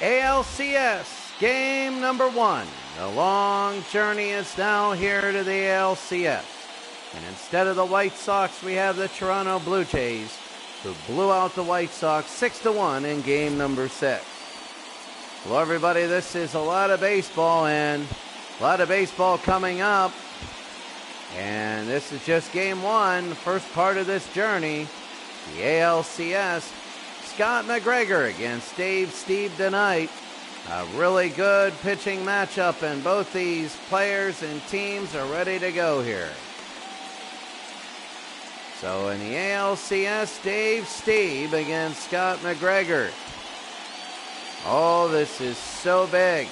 ALCS game number 1. The long journey is now here to the ALCS. And instead of the White Sox, we have the Toronto Blue Jays, who blew out the White Sox 6-1 in game number 6. Hello, everybody. This is a lot of baseball, and a lot of baseball coming up. And this is just game 1, the first part of this journey. The ALCS, Scott McGregor against Steve tonight. A really good pitching matchup, and both these players and teams are ready to go here. So in the ALCS, Steve against Scott McGregor. Oh, this is so big.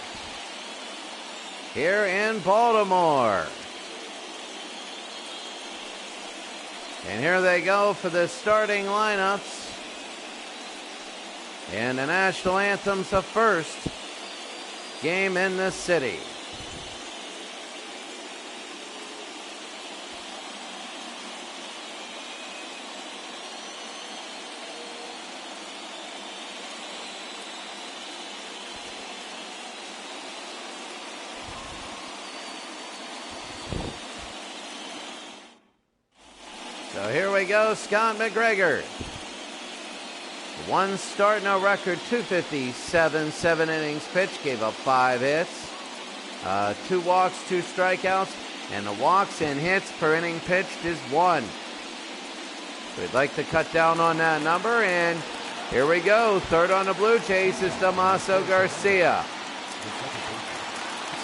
Here in Baltimore. And here they go for the starting lineups. And the national anthem's the first game in the city. So here we go, Scott McGregor. One start, no record, 257, 7 innings pitched, gave up 5 hits, 2 walks, 2 strikeouts, and the walks and hits per inning pitched is 1. We'd like to cut down on that number, and here we go. Third on the Blue Jays is Damaso Garcia.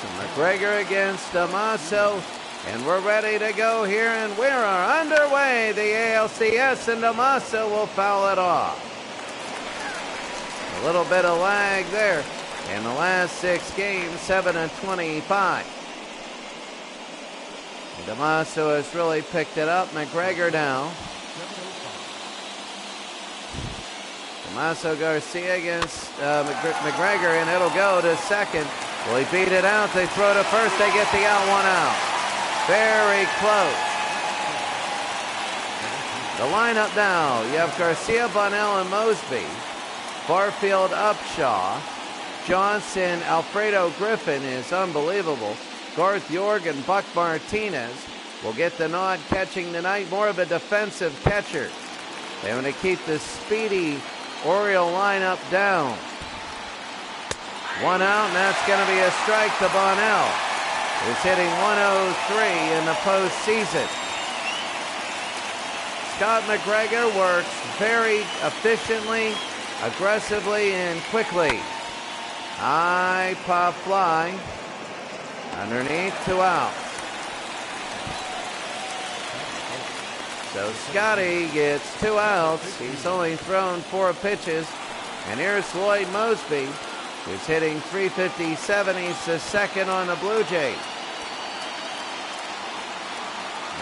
So McGregor against Damaso. And we're ready to go here, and we are underway. The ALCS, and Damaso will foul it off. A little bit of lag there. In the last 6 games, 7-25. Damaso has really picked it up. McGregor now. Damaso Garcia against McGregor, and it'll go to second. Will he beat it out? They throw to first. They get the out, 1 out. Very close. The lineup now, you have Garcia, Bonnell, and Mosby. Barfield, Upshaw. Johnson, Alfredo Griffin is unbelievable. Garth York and Buck Martinez will get the nod catching tonight. More of a defensive catcher. They want to keep the speedy Oriole lineup down. 1 out, and that's going to be a strike to Bonnell. Is hitting 103 in the postseason. Scott McGregor works very efficiently, aggressively, and quickly. High pop fly. Underneath, 2 outs. So Scotty gets 2 outs. He's only thrown 4 pitches. And here's Lloyd Mosby, who's hitting 357. He's the second on the Blue Jays.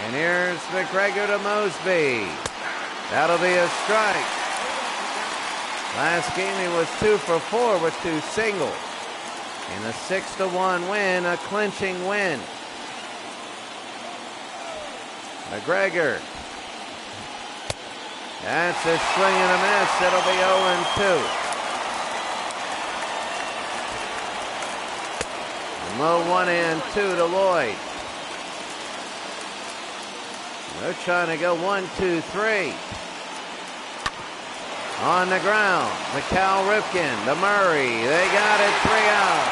And here's McGregor to Mosby. That'll be a strike. Last game he was 2 for 4 with 2 singles. In a 6-1 win, a clinching win. McGregor. That's a swing and a miss. It'll be 0-2. And low 1-2 to Lloyd. They're trying to go 1-2-3. On the ground, the Cal Ripken, the Murray. They got it, 3 out.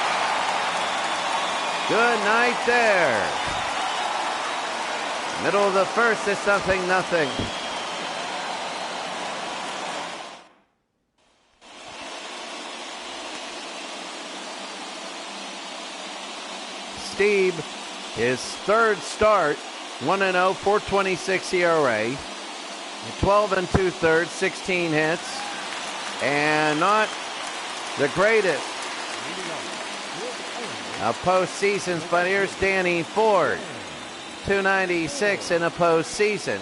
Good night there. Middle of the first, it's 0-0. Steve, his 3rd start. 1-0, 4.26 ERA, 12 2/3, 16 hits, and not the greatest of postseasons, but here's Danny Ford, 296 in a postseason,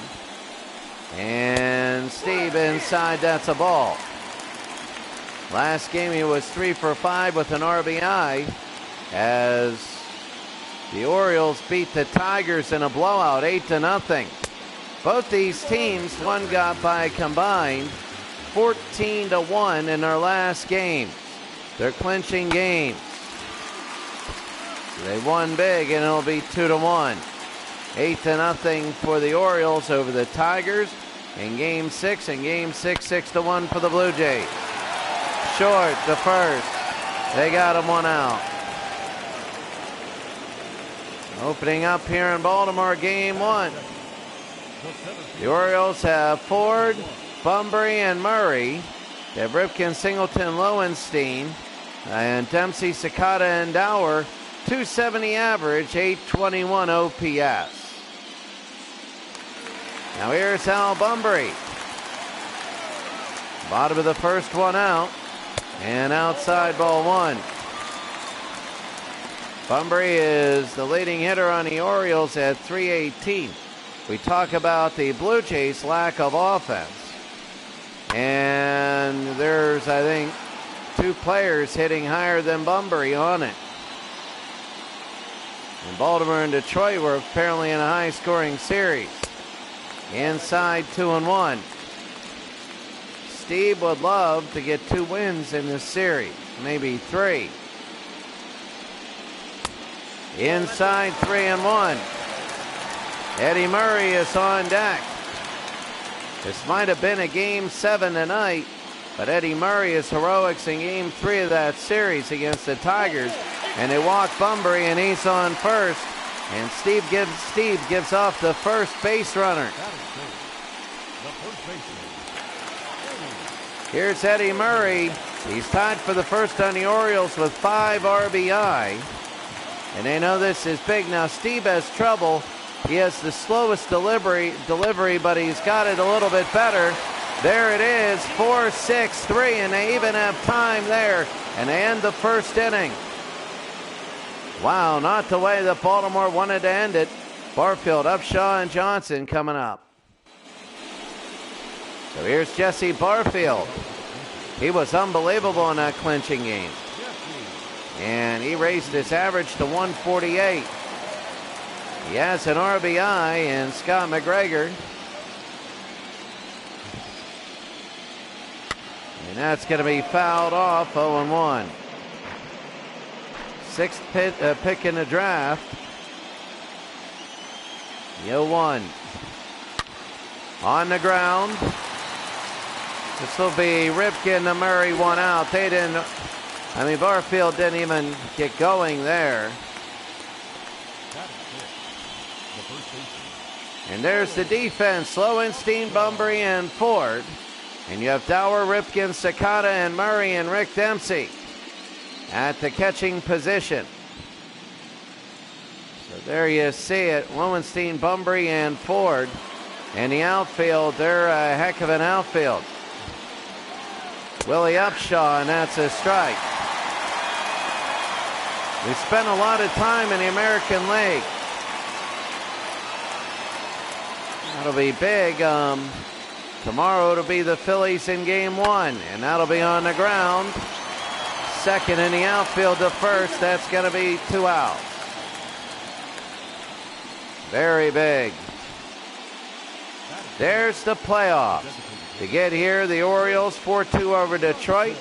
and Steve inside, that's a ball. Last game he was 3 for 5 with an RBI as the Orioles beat the Tigers in a blowout, 8-0. Both these teams, one got by combined 14-1 in their last game. They're clinching games. They won big, and it'll be 2-1. 8-0 for the Orioles over the Tigers in Game 6, and Game 6, 6-1 for the Blue Jays. Short, the first. They got him one out. Opening up here in Baltimore, Game 1. The Orioles have Ford, Bunbury, and Murray. They have Ripken, Singleton, Lowenstein, and Dempsey, Sakata, and Dower. 270 average, 821 OPS. Now here's Al Bunbury. Bottom of the first one out, and outside ball one. Bunbury is the leading hitter on the Orioles at .318. We talk about the Blue Jays' lack of offense. And there's, I think, 2 players hitting higher than Bunbury on it. And Baltimore and Detroit were apparently in a high-scoring series. Inside 2-1. Steve would love to get 2 wins in this series, maybe 3. Inside 3-1. Eddie Murray is on deck. This might have been a Game 7 tonight, but Eddie Murray's heroics in Game 3 of that series against the Tigers, and they walk Bunbury, and he's on first, and Steve gives off the first base runner. Here's Eddie Murray. He's tied for the first on the Orioles with 5 RBI, and they know this is big. Now Steve has trouble. He has the slowest delivery, but he's got it a little bit better. There it is, 4-6-3, and they even have time there, and they end the first inning. Wow, not the way that Baltimore wanted to end it. Barfield, Upshaw, and Johnson coming up. So here's Jesse Barfield. He was unbelievable in that clinching game. And he raised his average to 148. He has an RBI, and Scott McGregor. And that's going to be fouled off, 0-1. 6th pick in the draft. 0-1. On the ground. This will be Ripken to Murray, 1 out. Barfield didn't even get going there. And there's the defense, Lowenstein, Bunbury, and Ford. And you have Dower, Ripken, Sakata, and Murray, and Rick Dempsey at the catching position. So there you see it, Lowenstein, Bunbury, and Ford. And the outfield, they're a heck of an outfield. Willie Upshaw, and that's a strike. We spent a lot of time in the American League. That'll be big. Tomorrow it'll be the Phillies in Game 1, and that'll be on the ground. Second in the outfield to first. That's going to be 2 outs. Very big. There's the playoffs. To get here, the Orioles 4-2 over Detroit,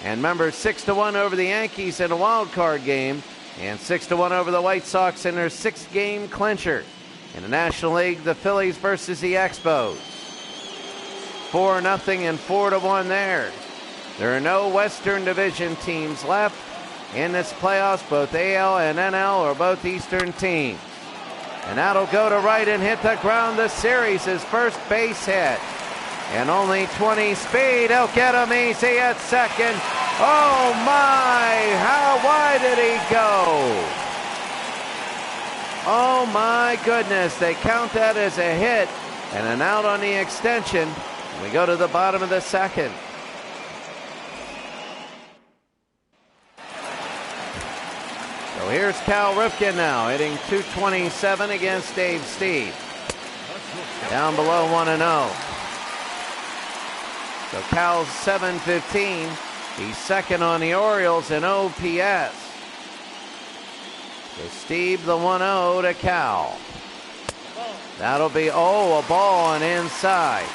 and remember 6-1 over the Yankees in a wild card game, and 6-1 over the White Sox in their 6th-game clincher. In the National League, the Phillies versus the Expos. 4-0 and 4-1 there. There are no Western Division teams left in this playoffs. Both AL and NL are both Eastern teams. And that'll go to right and hit the ground. The series, his first base hit. And only 20 speed. He'll get him easy at second. Oh my, why did he go? Oh my goodness, they count that as a hit and an out on the extension. We go to the bottom of the second. So here's Cal Ripken now, hitting .227 against Dave Steve. Down below 1-0. So Cal's .715. He's second on the Orioles in OPS. So Steve the 1-0 to Cal. That'll be, a ball on inside.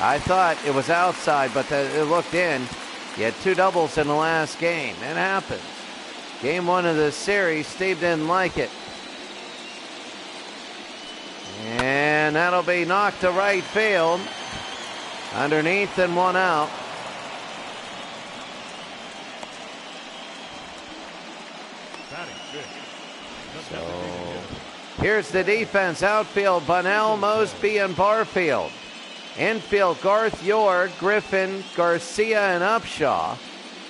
I thought it was outside, but it looked in. He had 2 doubles in the last game. It happens. Game 1 of the series, Steve didn't like it. And that'll be knocked to right field. Underneath and 1 out. So here's the defense. Outfield, Bunnell, Mosby, and Barfield. Infield, Garth York, Griffin, Garcia, and Upshaw.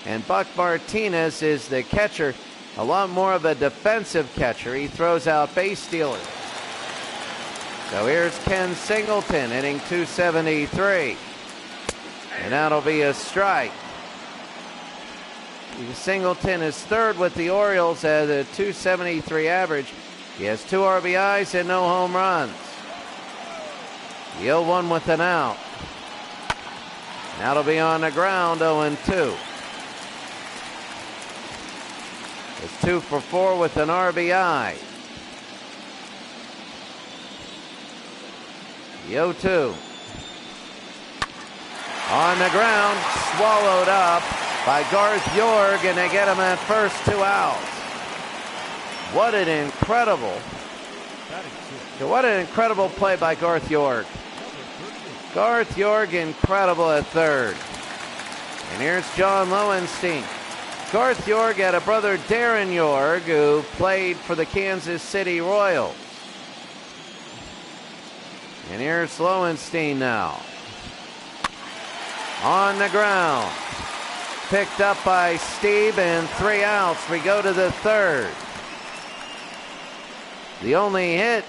And Buck Martinez is the catcher. A lot more of a defensive catcher. He throws out base stealers. So here's Ken Singleton hitting .273. And that'll be a strike. Singleton is 3rd with the Orioles at a .273 average. He has 2 RBIs and no home runs. The 0-1 with an out. That'll be on the ground, 0-2. It's 2 for 4 with an RBI. The 0-2. On the ground, swallowed up by Garth York, and they get him at first, 2 outs. What an incredible play by Garth York. Garth York, incredible at 3rd. And here's John Lowenstein. Garth York had a brother, Darren York, who played for the Kansas City Royals. And here's Lowenstein now. On the ground. Picked up by Steve, and 3 outs. We go to the 3rd. The only hit,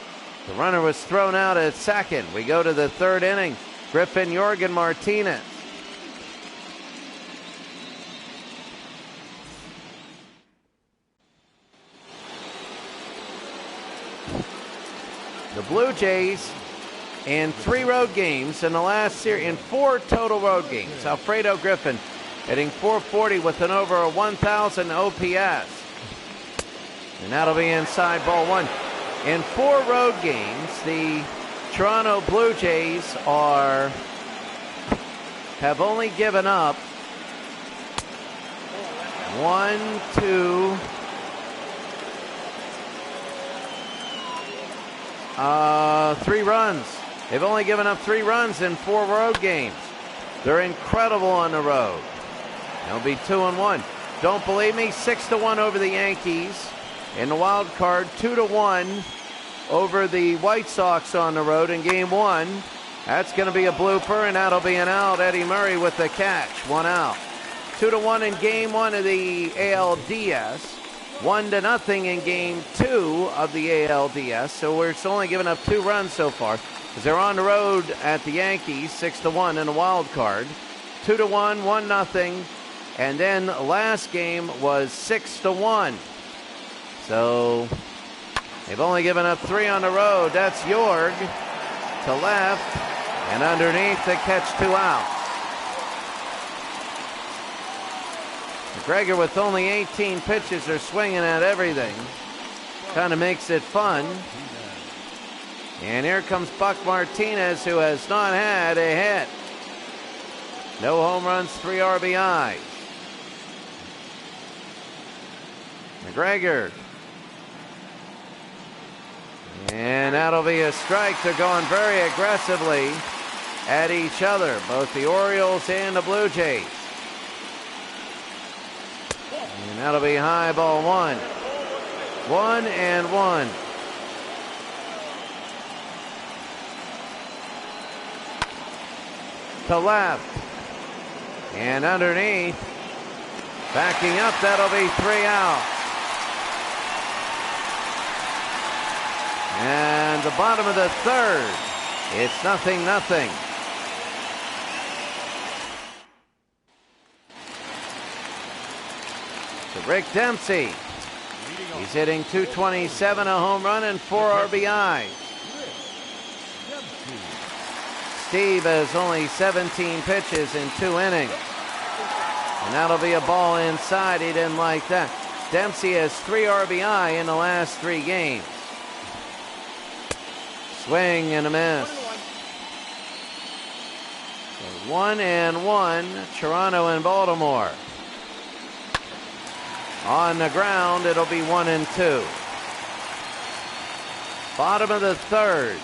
the runner was thrown out at 2nd. We go to the 3rd inning. Griffin, York, and Martinez. The Blue Jays in 3 road games in the last series, in 4 total road games. Alfredo Griffin hitting .440 with an over 1,000 OPS. And that'll be inside ball 1. In 4 road games, the Toronto Blue Jays have only given up 3 runs. They've only given up 3 runs in 4 road games. They're incredible on the road. They'll be 2-1. Don't believe me? 6-1 over the Yankees in the wild card. 2-1 over the White Sox on the road in game 1. That's going to be a blooper, and that'll be an out. Eddie Murray with the catch. 1 out. 2-1 in game 1 of the ALDS. 1-0 in game 2 of the ALDS. So we're only giving up 2 runs so far, because they're on the road at the Yankees, 6-1 in the wild card. 2-1, 1-0, and then last game was 6-1. So they've only given up 3 on the road. That's York to left, and underneath to catch 2 outs. McGregor with only 18 pitches are swinging at everything. Kind of makes it fun. And here comes Buck Martinez, who has not had a hit. No home runs, 3 RBIs. McGregor. And that'll be a strike. They're going very aggressively at each other, both the Orioles and the Blue Jays. And that'll be high ball 1. 1-1. To left. And underneath. Backing up, that'll be 3 outs. And the bottom of the 3rd. It's 0-0. To Rick Dempsey. He's hitting .227, a home run, and 4 RBIs. Steve has only 17 pitches in 2 innings. And that'll be a ball inside. He didn't like that. Dempsey has 3 RBI in the last 3 games. Swing and a miss. So 1-1, Toronto and Baltimore. On the ground, it'll be 1-2. Bottom of the third.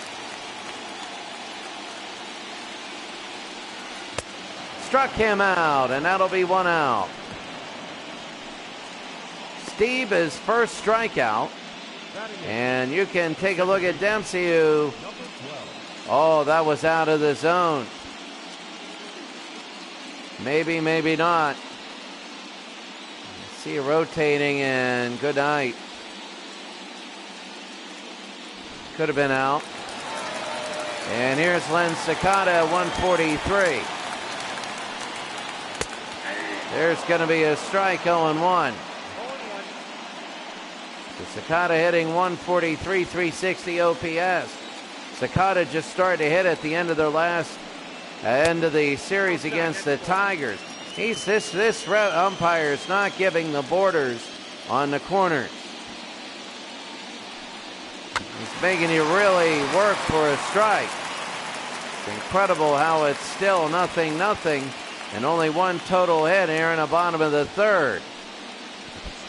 Struck him out, and that'll be 1 out. Steve, his first strikeout. And you can take a look at Dempsey, who, oh, that was out of the zone. Maybe, maybe not. See you rotating, and good night. Could have been out. And here's Len Sakata at 143. There's going to be a strike, 0-1. Sakata hitting 143, 360 OPS. Sakata just started to hit at the end of their end of the series against the Tigers. This umpire is not giving the borders on the corners. He's making you really work for a strike. It's incredible how it's still 0-0 and only one total hit here in the bottom of the third.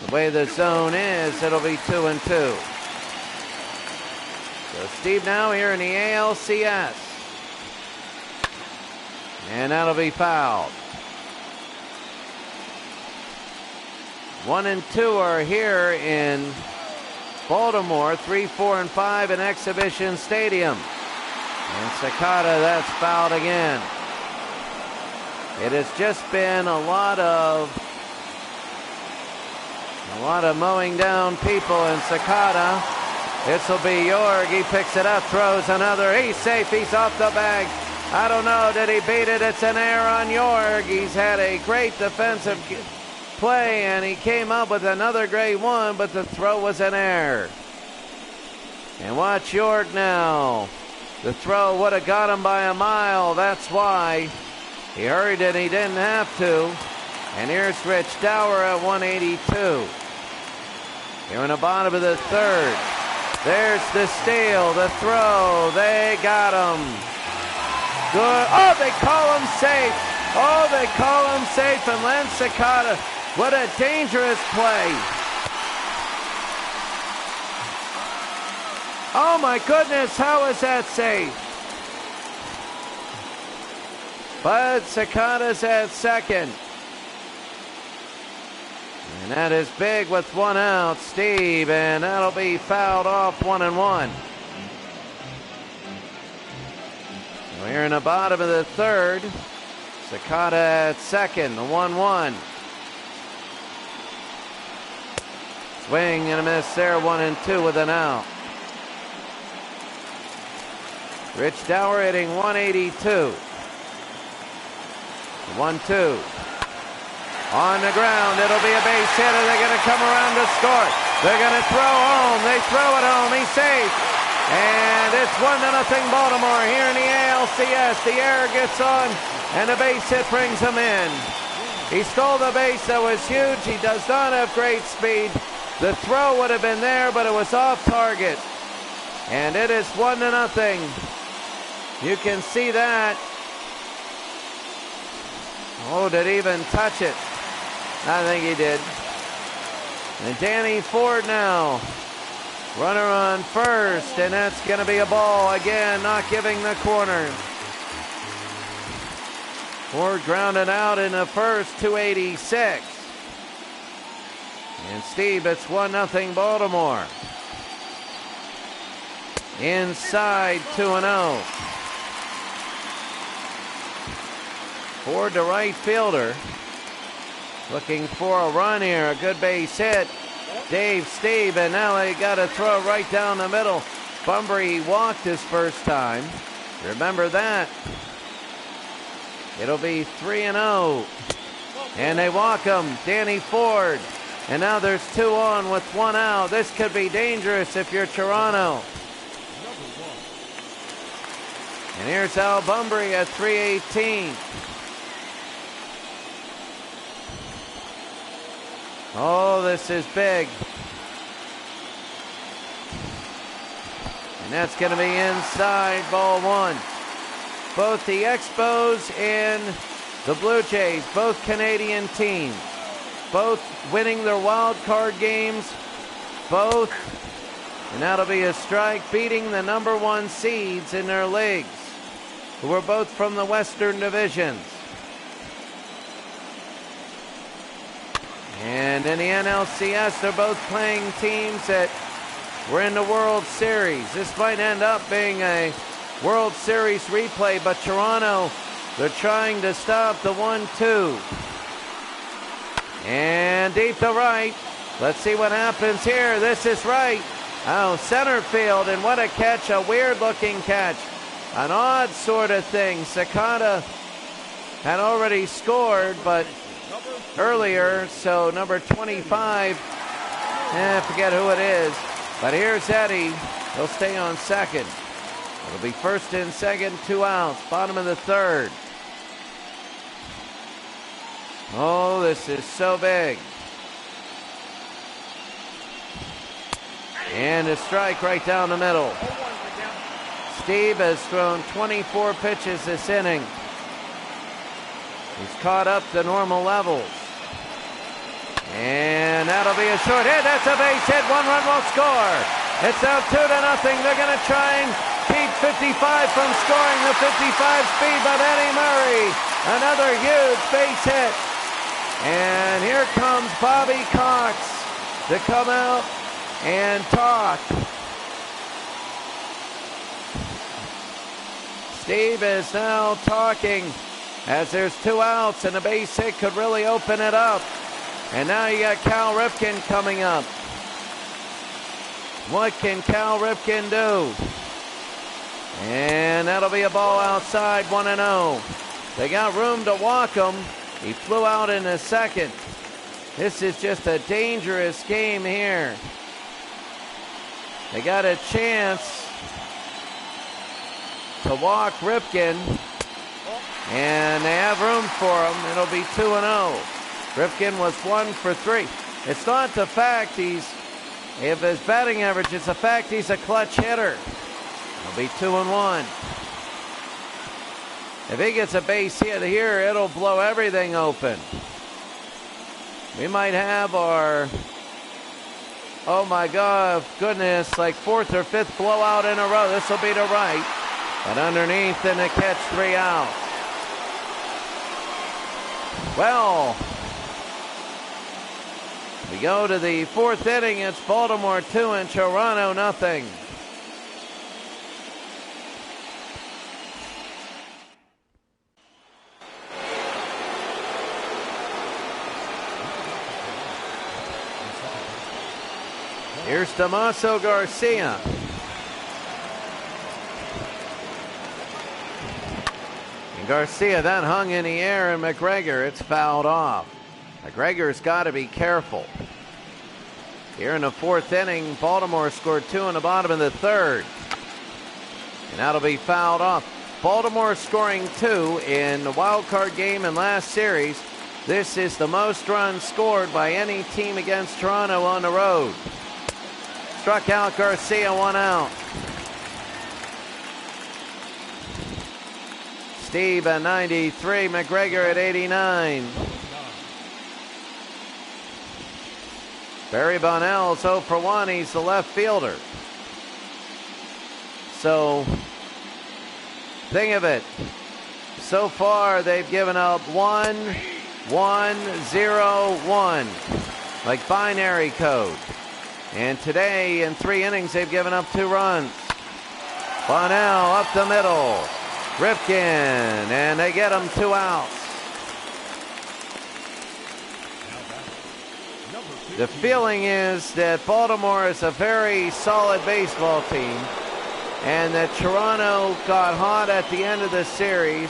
The way the zone is, it'll be 2-2. So Steve now here in the ALCS. And that'll be fouled. 1 and 2 are here in Baltimore. 3, 4, and 5 in Exhibition Stadium. And Sakata, that's fouled again. It has just been a lot of mowing down people, and Sakata, this will be Yorg. He picks it up, throws another. He's safe. He's off the bag. I don't know. Did he beat it? It's an error on Yorg. He's had a great defensive play, and he came up with another great one, but the throw was an error. And watch Yorg now. The throw would have got him by a mile. That's why he hurried it. He didn't have to. And here's Rich Dower at 182. Here in the bottom of the third. There's the steal, the throw. They got him. Good. Oh, they call him safe. Oh, they call him safe. And Len Sakata, what a dangerous play. Oh, my goodness. How is that safe? But Sakata's at second. And that is big with 1 out, Steve, and that'll be fouled off 1-1. So here in the bottom of the third, Sakata at second, the 1-1. Swing and a miss there, 1-2 with an out. Rich Dower hitting 182. 1-2. On the ground, it'll be a base hit, and they're going to come around to score. They're going to throw home. They throw it home. He's safe. And it's 1-0 Baltimore here in the ALCS. The error gets on, and the base hit brings him in. He stole the base. That was huge. He does not have great speed. The throw would have been there, but it was off target. And it is 1-0. You can see that. Oh, did he even touch it? I think he did. And Danny Ford now. Runner on first, and that's going to be a ball again, not giving the corner. Ford grounded out in the first, 286. And Steve, it's 1-0 Baltimore. Inside, 2-0. Ford, the right fielder, looking for a run here. A good base hit. Steve, and now they got to throw right down the middle. Bunbury walked his first time. Remember that. It'll be 3-0. And they walk him. Danny Ford. And now there's 2 on with 1 out. This could be dangerous if you're Toronto. And here's Al Bunbury at 318. Oh, this is big. And that's going to be inside, ball 1. both the Expos and the Blue Jays, both Canadian teams, both winning their wild card games, both, and that'll be a strike, beating the #1 seeds in their leagues, who are both from the Western divisions. And in the NLCS, they're both playing teams that were in the World Series. This might end up being a World Series replay, but Toronto, they're trying to stop the 1-2. And deep to right. Let's see what happens here. This is right. Oh, center field, and what a catch, a weird-looking catch. An odd sort of thing. Sakata had already scored, but earlier, so number 25, forget who it is. But here's Eddie. He'll stay on second. It'll be first and second, 2 outs, bottom of the third. Oh, this is so big. And a strike right down the middle. Steve has thrown 24 pitches this inning. He's caught up to normal levels. And that'll be a short hit. That's a base hit. 1 run will score. It's now 2-0. They're going to try and keep 55 from scoring. The 55 speed by Eddie Murray. Another huge base hit. And here comes Bobby Cox to come out and talk. Steve is now talking as there's 2 outs and a base hit could really open it up. And now you got Cal Ripken coming up. What can Cal Ripken do? And that'll be a ball outside, 1-0. They got room to walk him. He flew out in the second. This is just a dangerous game here. They got a chance to walk Ripken, and they have room for him. It'll be 2-0. Ripken was 1 for 3. It's not the fact if his batting average, it's the fact he's a clutch hitter. It'll be 2-1. If he gets a base hit here, it'll blow everything open. We might have our, oh my God, goodness, like 4th or 5th blowout in a row. This will be to right. But underneath in the catch, 3 out. Well, we go to the 4th inning. It's Baltimore 2 and Toronto nothing. Here's Damaso Garcia. And Garcia, that hung in the air, and McGregor, it's fouled off. McGregor's got to be careful. Here in the 4th inning, Baltimore scored 2 in the bottom of the 3rd. And that'll be fouled off. Baltimore scoring 2 in the wild card game in last series. This is the most runs scored by any team against Toronto on the road. Struck out Garcia, 1 out. Steve at 93, McGregor at 89. Barry Bonnell's 0 for 1. He's the left fielder. So, think of it. So far, they've given up 1, 1, 0, 1. Like binary code. And today, in 3 innings, they've given up 2 runs. Bonnell up the middle. Ripken, and they get him 2 outs. The feeling is that Baltimore is a very solid baseball team, and that Toronto got hot at the end of the series.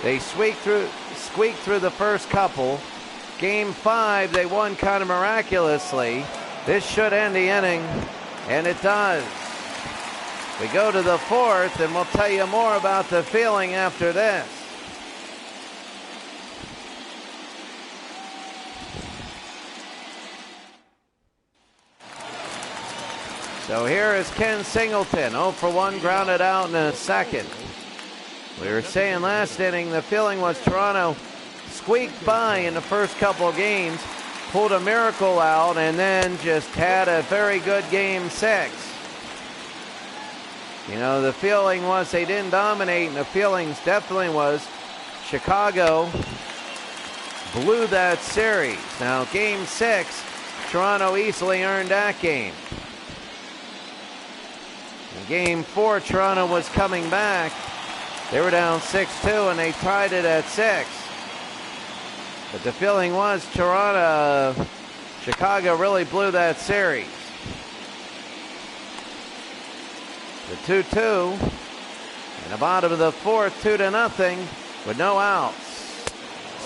They squeaked through the first couple. Game 5, they won kind of miraculously. This should end the inning, and it does. We go to the 4th, and we'll tell you more about the feeling after this. So here is Ken Singleton, 0 for 1, grounded out in the 2nd. We were saying last inning, the feeling was Toronto squeaked by in the first couple of games, pulled a miracle out, and then just had a very good game 6. You know, the feeling was they didn't dominate, and the feelings definitely was Chicago blew that series. Now, game 6, Toronto easily earned that game. In game 4, Toronto was coming back. They were down 6-2, and they tied it at 6. But the feeling was Chicago really blew that series. The 2-2 in the bottom of the 4th, 2-0 with no outs.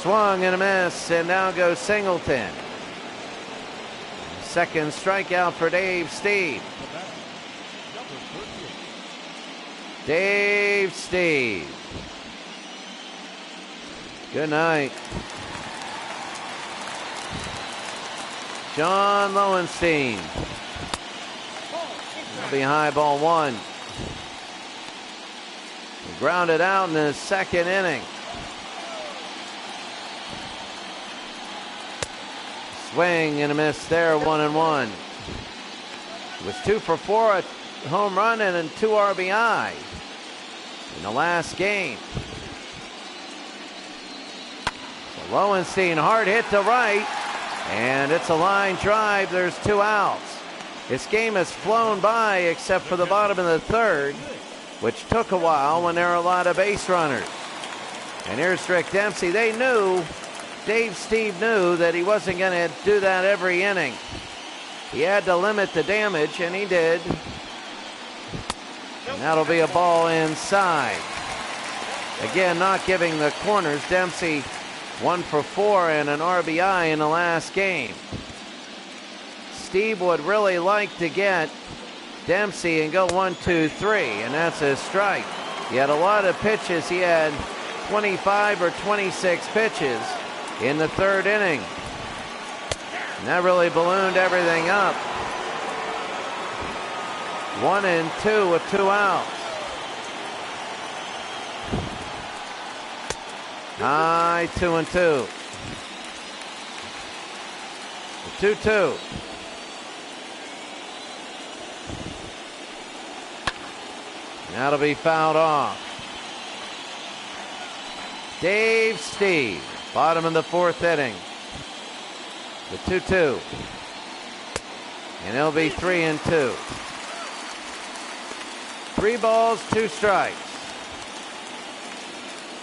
Swung and a miss, and now goes Singleton. Second strikeout for Dave Steve. Dave Steve. Good night. John Lowenstein. That'll be high ball 1. He grounded out in the second inning. Swing and a miss there, 1-1. It was 2 for 4, a home run and 2 RBI in the last game. So Lowenstein, hard hit to right, and it's a line drive. There's 2 outs. This game has flown by except for the bottom of the 3rd, which took a while when there were a lot of base runners. And here's Rick Dempsey. Dave Steve knew that he wasn't going to do that every inning. He had to limit the damage, and he did. And that'll be a ball inside. Again, not giving the corners. Dempsey 1 for 4 and an RBI in the last game. Steve would really like to get Dempsey and go 1, 2, 3, and that's a strike. He had a lot of pitches. He had 25 or 26 pitches in the 3rd inning. And that really ballooned everything up. 1 and 2 with 2 outs. High 2-2. 2-2. That'll be fouled off. Dave Steve, bottom of the 4th inning. The 2-2. And it'll be 3-2. 3 balls, 2 strikes.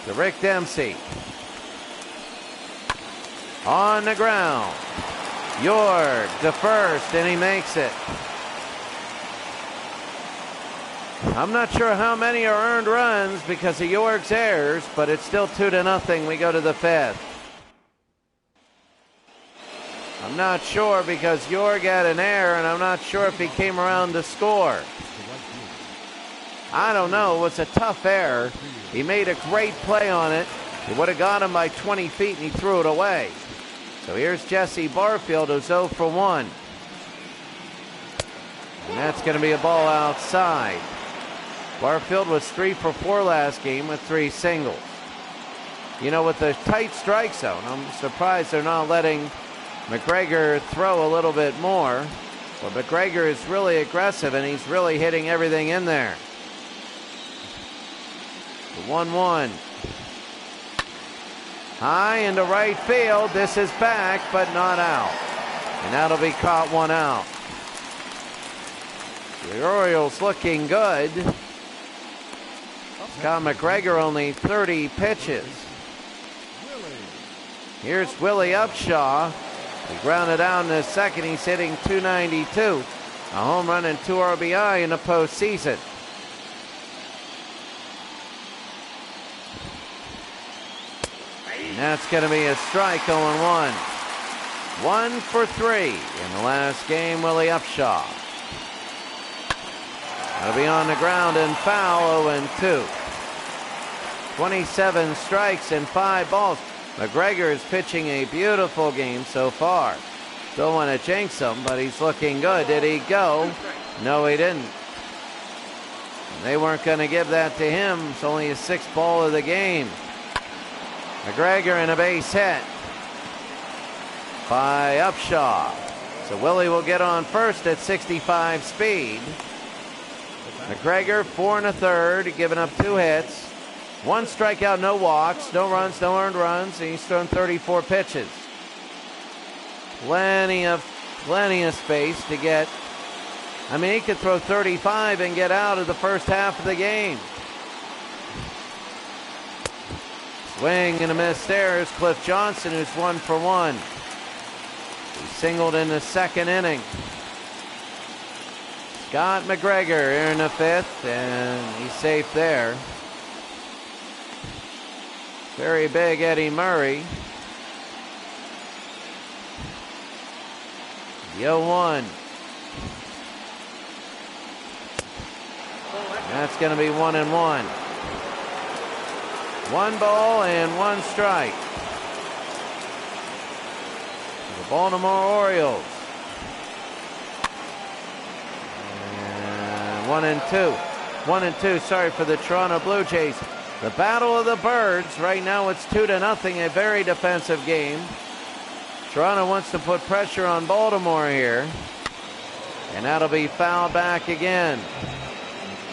To Rick Dempsey. On the ground. York to first, and he makes it. I'm not sure how many are earned runs because of York's errors, but it's still 2-0. We go to the 5th. I'm not sure because York had an error, and I'm not sure if he came around to score. I don't know. It was a tough error. He made a great play on it. It would have got him by 20 feet, and he threw it away. So here's Jesse Barfield, who's 0 for 1. And that's going to be a ball outside. Barfield was 3 for 4 last game with 3 singles. You know, with the tight strike zone, I'm surprised they're not letting McGregor throw a little bit more. But McGregor is really aggressive, and he's really hitting everything in there. The 1-1. High into right field. This is back, but not out. And that'll be caught 1 out. The Orioles looking good. Scott McGregor only 30 pitches. Here's Willie Upshaw. He grounded out in the 2nd. He's hitting .292. A home run and 2 RBI in the postseason. And that's going to be a strike, 0-1. 1 for 3 in the last game, Willie Upshaw. That'll be on the ground and foul, 0-2. 27 strikes and 5 balls. McGregor is pitching a beautiful game so far. Don't want to jinx him, but he's looking good. Did he go? No, he didn't. They weren't going to give that to him. It's only his 6th ball of the game. McGregor and a base hit by Upshaw. So Willie will get on first at 65 speed. McGregor 4 1/3, giving up 2 hits. 1 strikeout, no walks, no runs, no earned runs. And he's thrown 34 pitches. Plenty of space to get. I mean, he could throw 35 and get out of the first half of the game. Swing and a miss there is Cliff Johnson, who's 1 for 1. He singled in the 2nd inning. Scott McGregor here in the 5th, and he's safe there. Very big Eddie Murray. The 0-1. That's going to be 1-1. 1 ball and 1 strike. The Baltimore Orioles. And 1-2. 1-2, sorry, for the Toronto Blue Jays. The Battle of the Birds. Right now it's 2-0, a very defensive game. Toronto wants to put pressure on Baltimore here. And that'll be fouled back again.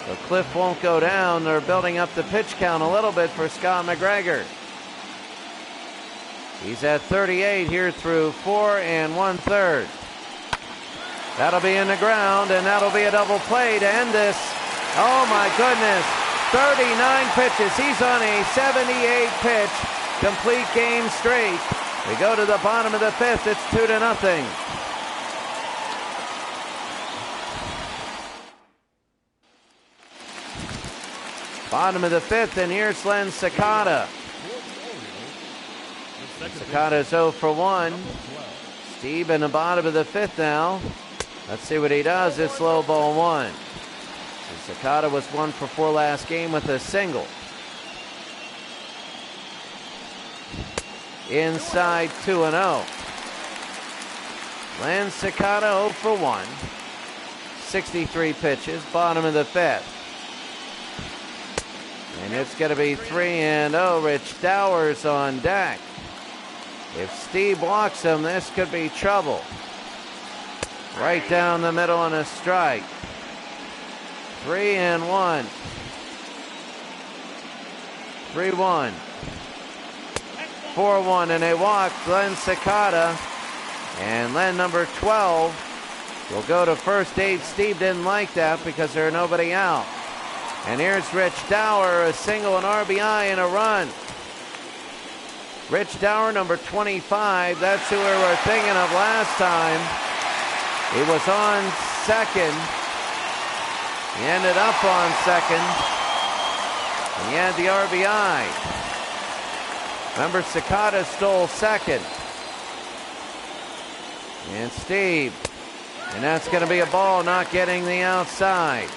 So Cliff won't go down. They're building up the pitch count a little bit for Scott McGregor. He's at 38 here through 4 1/3. That'll be in the ground, and that'll be a double play to end this. Oh my goodness, 39 pitches. He's on a 78 pitch complete game straight. We go to the bottom of the 5th. It's 2-0. Bottom of the 5th, and here's Len Sakata. Sakata's 0 for 1. Steve in the bottom of the 5th now. Let's see what he does. It's low ball 1. And Sakata was 1 for 4 last game with a single. Inside 2-0. Len Sakata 0 for 1. 63 pitches, bottom of the 5th. And it's going to be 3-0. Rich Dowers on deck. If Steve walks him, this could be trouble. Right down the middle on a strike. 3-1. 3-1. 4-1, and they walk Len Sakata. And Len, number 12, will go to first. Dave Steve didn't like that because there's nobody out. And here's Rich Dower, a single, an RBI, and a run. Rich Dower, number 25, that's who we were thinking of last time. He was on second. He ended up on second. And he had the RBI. Remember, Sakata stole second. And Steve. And that's going to be a ball, not getting the outside.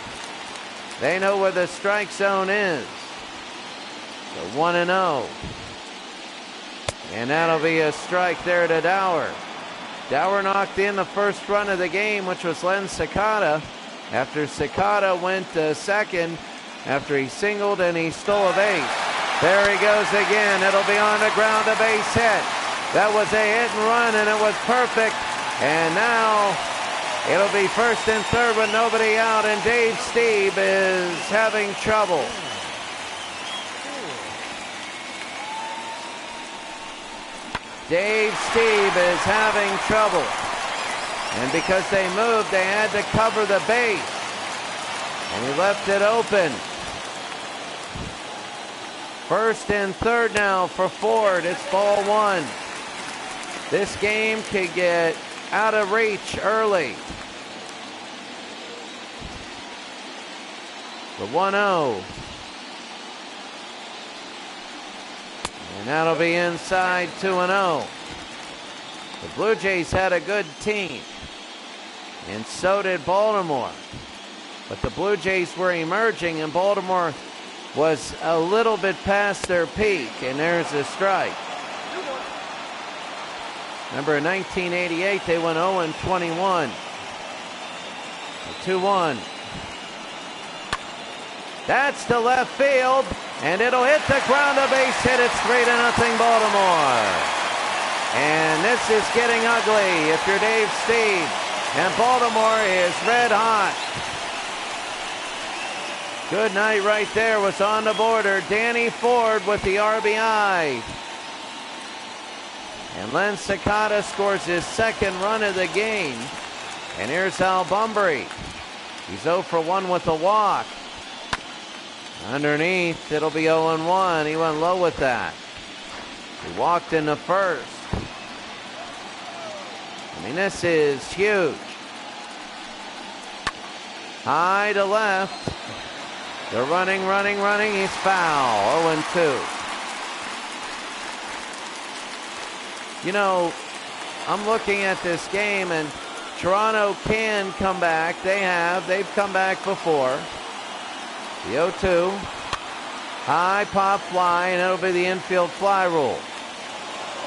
They know where the strike zone is. So 1-0. And that'll be a strike there to Dower. Dower knocked in the first run of the game, which was Len Sakata. After Sakata went second, after he singled and he stole a base. There he goes again. It'll be on the ground, a base hit. That was a hit and run, and it was perfect. And now it'll be first and third with nobody out, and Dave Steve is having trouble. Dave Steve is having trouble. And because they moved, they had to cover the base. And he left it open. First and third now for Ford. It's ball 1. This game could get out of reach early. The 1-0. And that'll be inside 2-0. The Blue Jays had a good team. And so did Baltimore. But the Blue Jays were emerging, and Baltimore was a little bit past their peak. And there's a strike. Remember, in 1988, they went 0-21. 2-1. That's to left field, and it'll hit the ground, a base hit. It's 3-0 Baltimore. And this is getting ugly if you're Dave Steve. And Baltimore is red hot. Good night right there was on the border. Danny Ford with the RBI. And Len Sakata scores his second run of the game. And here's Al Bunbury. He's 0 for 1 with a walk. Underneath, it'll be 0-1. He went low with that. He walked in the first. I mean, this is huge. High to left. They're running. He's foul. 0-2. You know, I'm looking at this game, and Toronto can come back. They have. They've come back before. The 0-2. High pop fly, and it'll be the infield fly rule.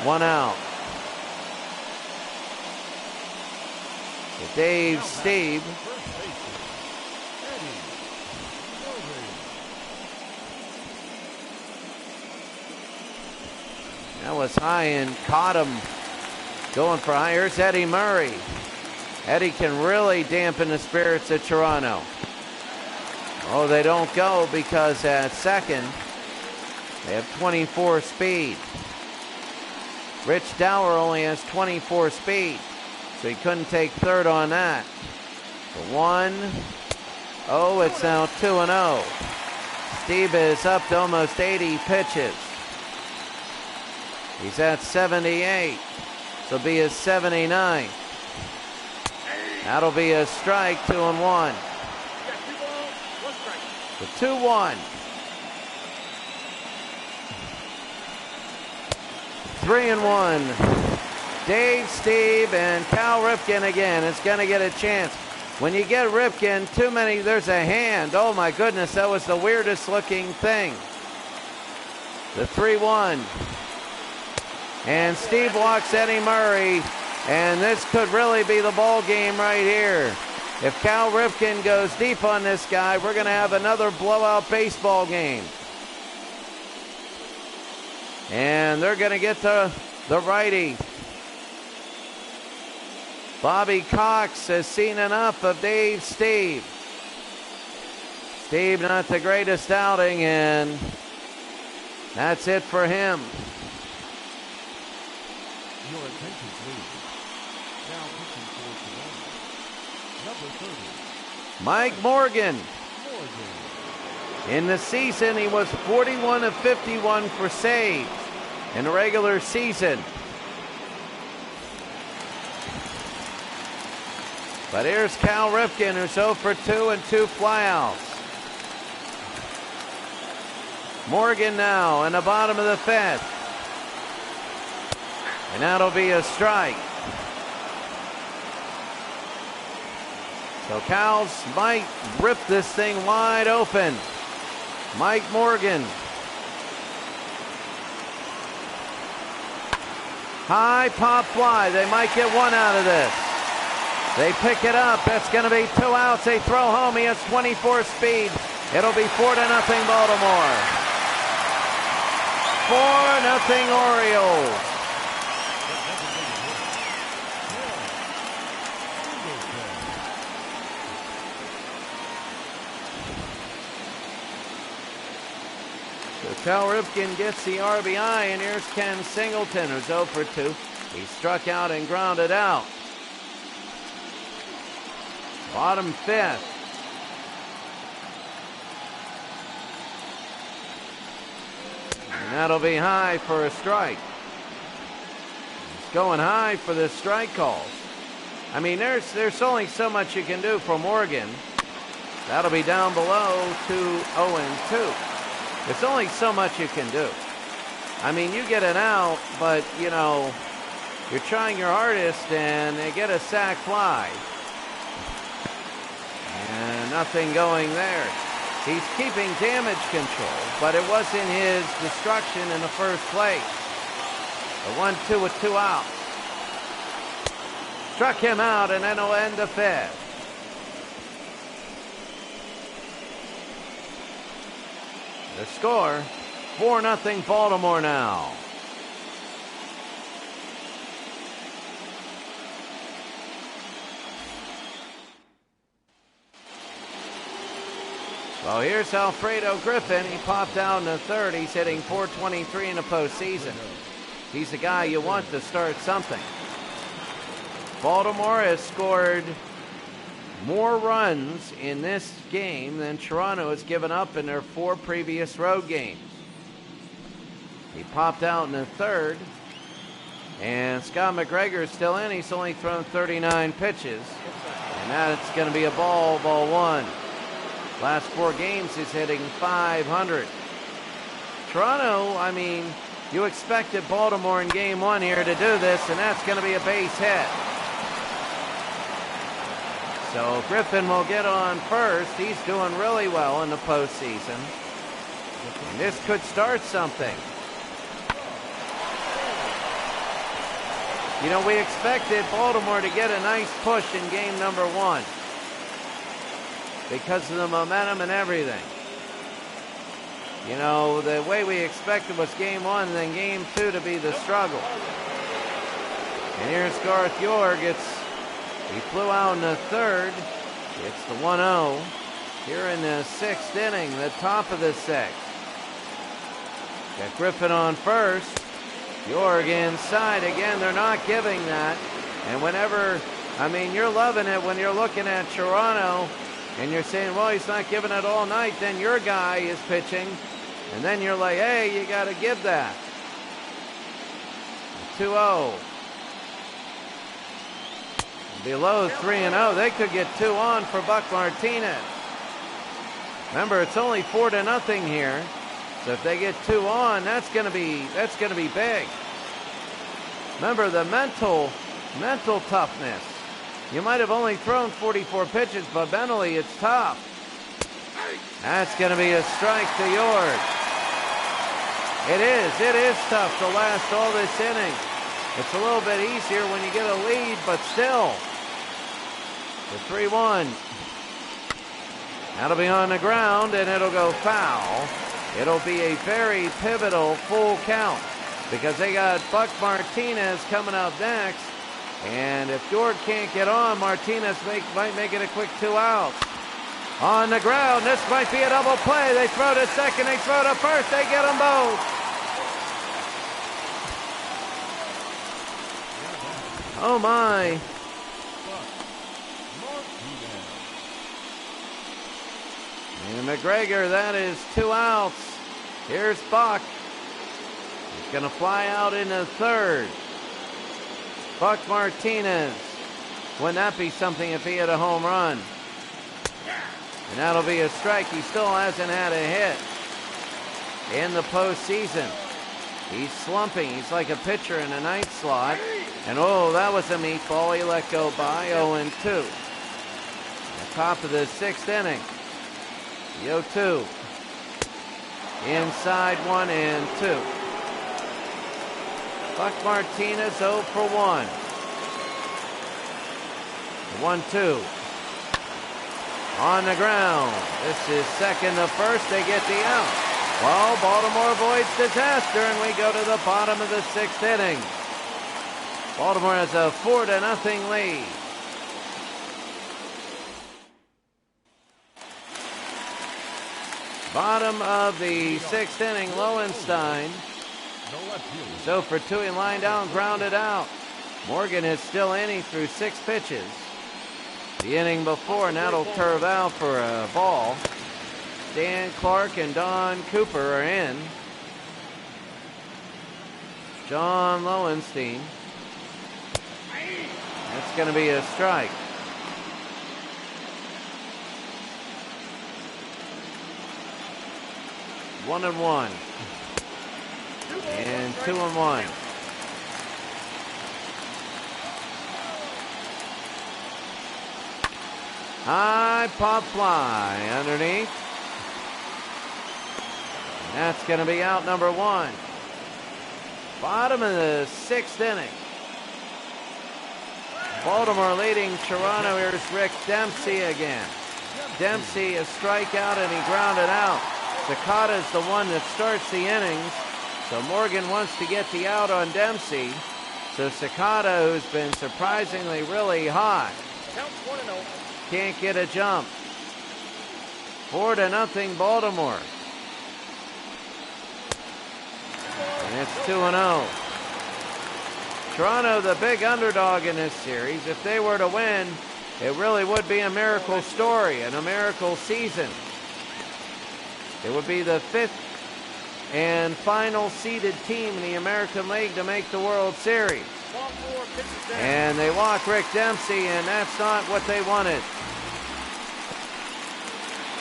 1 out. So Dave Steve. That was high and caught him going for high. Here's Eddie Murray. Eddie can really dampen the spirits of Toronto. Oh, they don't go because at second, they have 24 speed. Rich Dower only has 24 speed, so he couldn't take third on that. The 1-0, it's now 2-0. Steve is up to almost 80 pitches. He's at 78. This will be his 79. That'll be a strike, 2-1. The 2-1. 3-1. Dave, Steve, and Cal Ripken again. It's going to get a chance. When you get Ripken, too many, there's a hand. Oh my goodness, that was the weirdest looking thing. The 3-1. And Steve walks Eddie Murray, and this could really be the ball game right here. If Cal Ripken goes deep on this guy, we're going to have another blowout baseball game. And they're going to get to the righty. Bobby Cox has seen enough of Dave Steve. Steve, not the greatest outing, and that's it for him. Your attention, please. Now pitching for Toronto, number 30. Mike Morgan. In the season, he was 41 of 51 for saves in the regular season. But here's Cal Ripken, who's 0 for 2 and 2 flyouts. Morgan now in the bottom of the fifth. And that'll be a strike. So Cal's might rip this thing wide open. Mike Morgan. High pop fly. They might get one out of this. They pick it up. That's going to be 2 outs. They throw home. He has 24 speed. It'll be 4-0 Baltimore. 4-0 Orioles. Cal Ripken gets the RBI, and here's Ken Singleton, who's 0 for 2. He struck out and grounded out. Bottom fifth. And that'll be high for a strike. It's going high for the strike calls. I mean, there's only so much you can do for Morgan. That'll be down below to 0-2. There's only so much you can do. I mean, you get an out, but, you know, you're trying your hardest, and they get a sac fly. And nothing going there. He's keeping damage control, but it wasn't his destruction in the first place. The 1-2 with 2 outs. Struck him out, and then it'll end the fifth. The score, 4-0 Baltimore now. Well, here's Alfredo Griffin. He popped out in the third. He's hitting .423 in the postseason. He's the guy you want to start something. Baltimore has scored more runs in this game than Toronto has given up in their 4 previous road games. He popped out in the third, and Scott McGregor is still in. He's only thrown 39 pitches, and that's going to be a ball one. Last 4 games, he's hitting .500. Toronto, I mean, you expected Baltimore in game 1 here to do this, and that's going to be a base hit. So Griffin will get on first. He's doing really well in the postseason. And this could start something. You know, we expected Baltimore to get a nice push in game number 1 because of the momentum and everything. You know, the way we expected was game 1 and then game 2 to be the struggle. And here's Garth York. He flew out in the third. It's the 1-0 here in the 6th inning, the top of the 6th. Got Griffin on first. York inside. Again, they're not giving that. And whenever, I mean, you're loving it when you're looking at Toronto and you're saying, well, he's not giving it all night. Then your guy is pitching. And then you're like, hey, you got to give that. 2-0. Below 3-0, they could get 2 on for Buck Martinez. Remember, it's only 4-0 here. So if they get 2 on, that's going to be big. Remember the mental toughness. You might have only thrown 44 pitches, but mentally it's tough. That's going to be a strike to York. It is tough to last all this inning. It's a little bit easier when you get a lead, but still. The 3-1. That'll be on the ground, and it'll go foul. It'll be a very pivotal full count because they got Buck Martinez coming up next. And if York can't get on, Martinez might make it a quick 2 outs. On the ground, this might be a double play. They throw to second, they throw to first, they get them both. Oh my. And McGregor, that is 2 outs. Here's Buck. He's going to fly out in the third. Buck Martinez. Wouldn't that be something if he had a home run? And that'll be a strike. He still hasn't had a hit in the postseason. He's slumping. He's like a pitcher in a ninth slot. And oh, that was a meatball. He let go by 0-2. The top of the 6th inning. The 0-2. Inside 1-2. Buck Martinez 0 for 1. 1-2. On the ground. This is second to first. They get the out. Well, Baltimore avoids disaster, and we go to the bottom of the 6th inning. Baltimore has a 4-0 lead. Bottom of the 6th inning, Lowenstein. So for 2, he lined out and grounded out. Morgan is still in. He threw 6 pitches the inning before, and that'll curve out for a ball. Dan Clark and Don Cooper are in. John Lowenstein. That's going to be a strike. One and 1. And 2-1. High pop fly underneath. And that's going to be out number 1. Bottom of the 6th inning. Baltimore leading Toronto. Here's Rick Dempsey again. Dempsey a strikeout, and he grounded out. Sakata's the one that starts the innings. So Morgan wants to get the out on Dempsey. So Sakata, who's been surprisingly really hot, can't get a jump. 4-0 Baltimore. And it's 2-0. Toronto, the big underdog in this series. If they were to win, it really would be a miracle story and a miracle season. It would be the 5th and final seeded team in the American League to make the World Series. And they walk Rick Dempsey, and that's not what they wanted.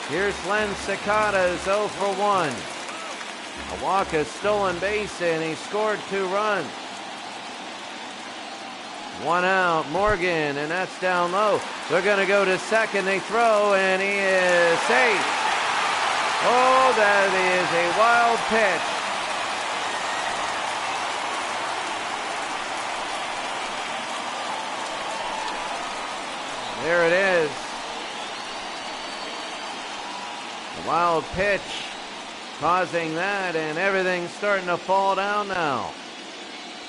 Here's Len Sakata's 0 for 1. A walk, a stolen base, and he scored 2 runs. 1 out, Morgan, and that's down low. They're going to go to second. They throw, and he is safe. Oh, that is a wild pitch. There it is. A wild pitch causing that, and everything's starting to fall down now.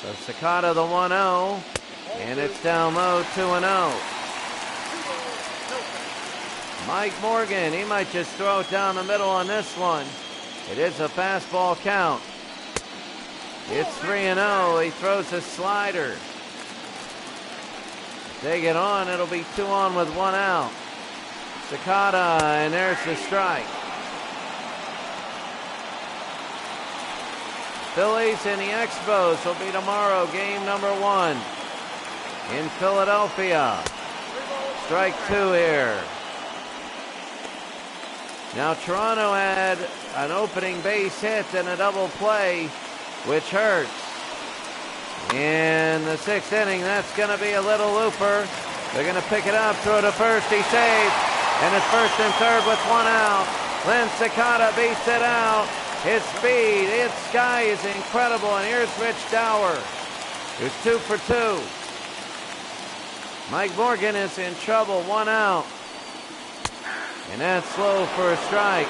So Sakata the 1-0, and it's down low, 2-0. Mike Morgan, he might just throw it down the middle on this one. It is a fastball count. It's 3-0. He throws a slider. If they get on, it'll be 2 on with 1 out. Sakata, and there's the strike. Phillies and the Expos will be tomorrow, game number 1 in Philadelphia. Strike 2 here. Now Toronto had an opening base hit and a double play, which hurts. In the 6th inning, that's going to be a little looper. They're going to pick it up, throw to first, he's safe. And it's 1st and 3rd with 1 out. Len Sakata beats it out. His speed, his sky is incredible. And here's Rich Dower, who's 2 for 2. Mike Morgan is in trouble, 1 out. And that's slow for a strike.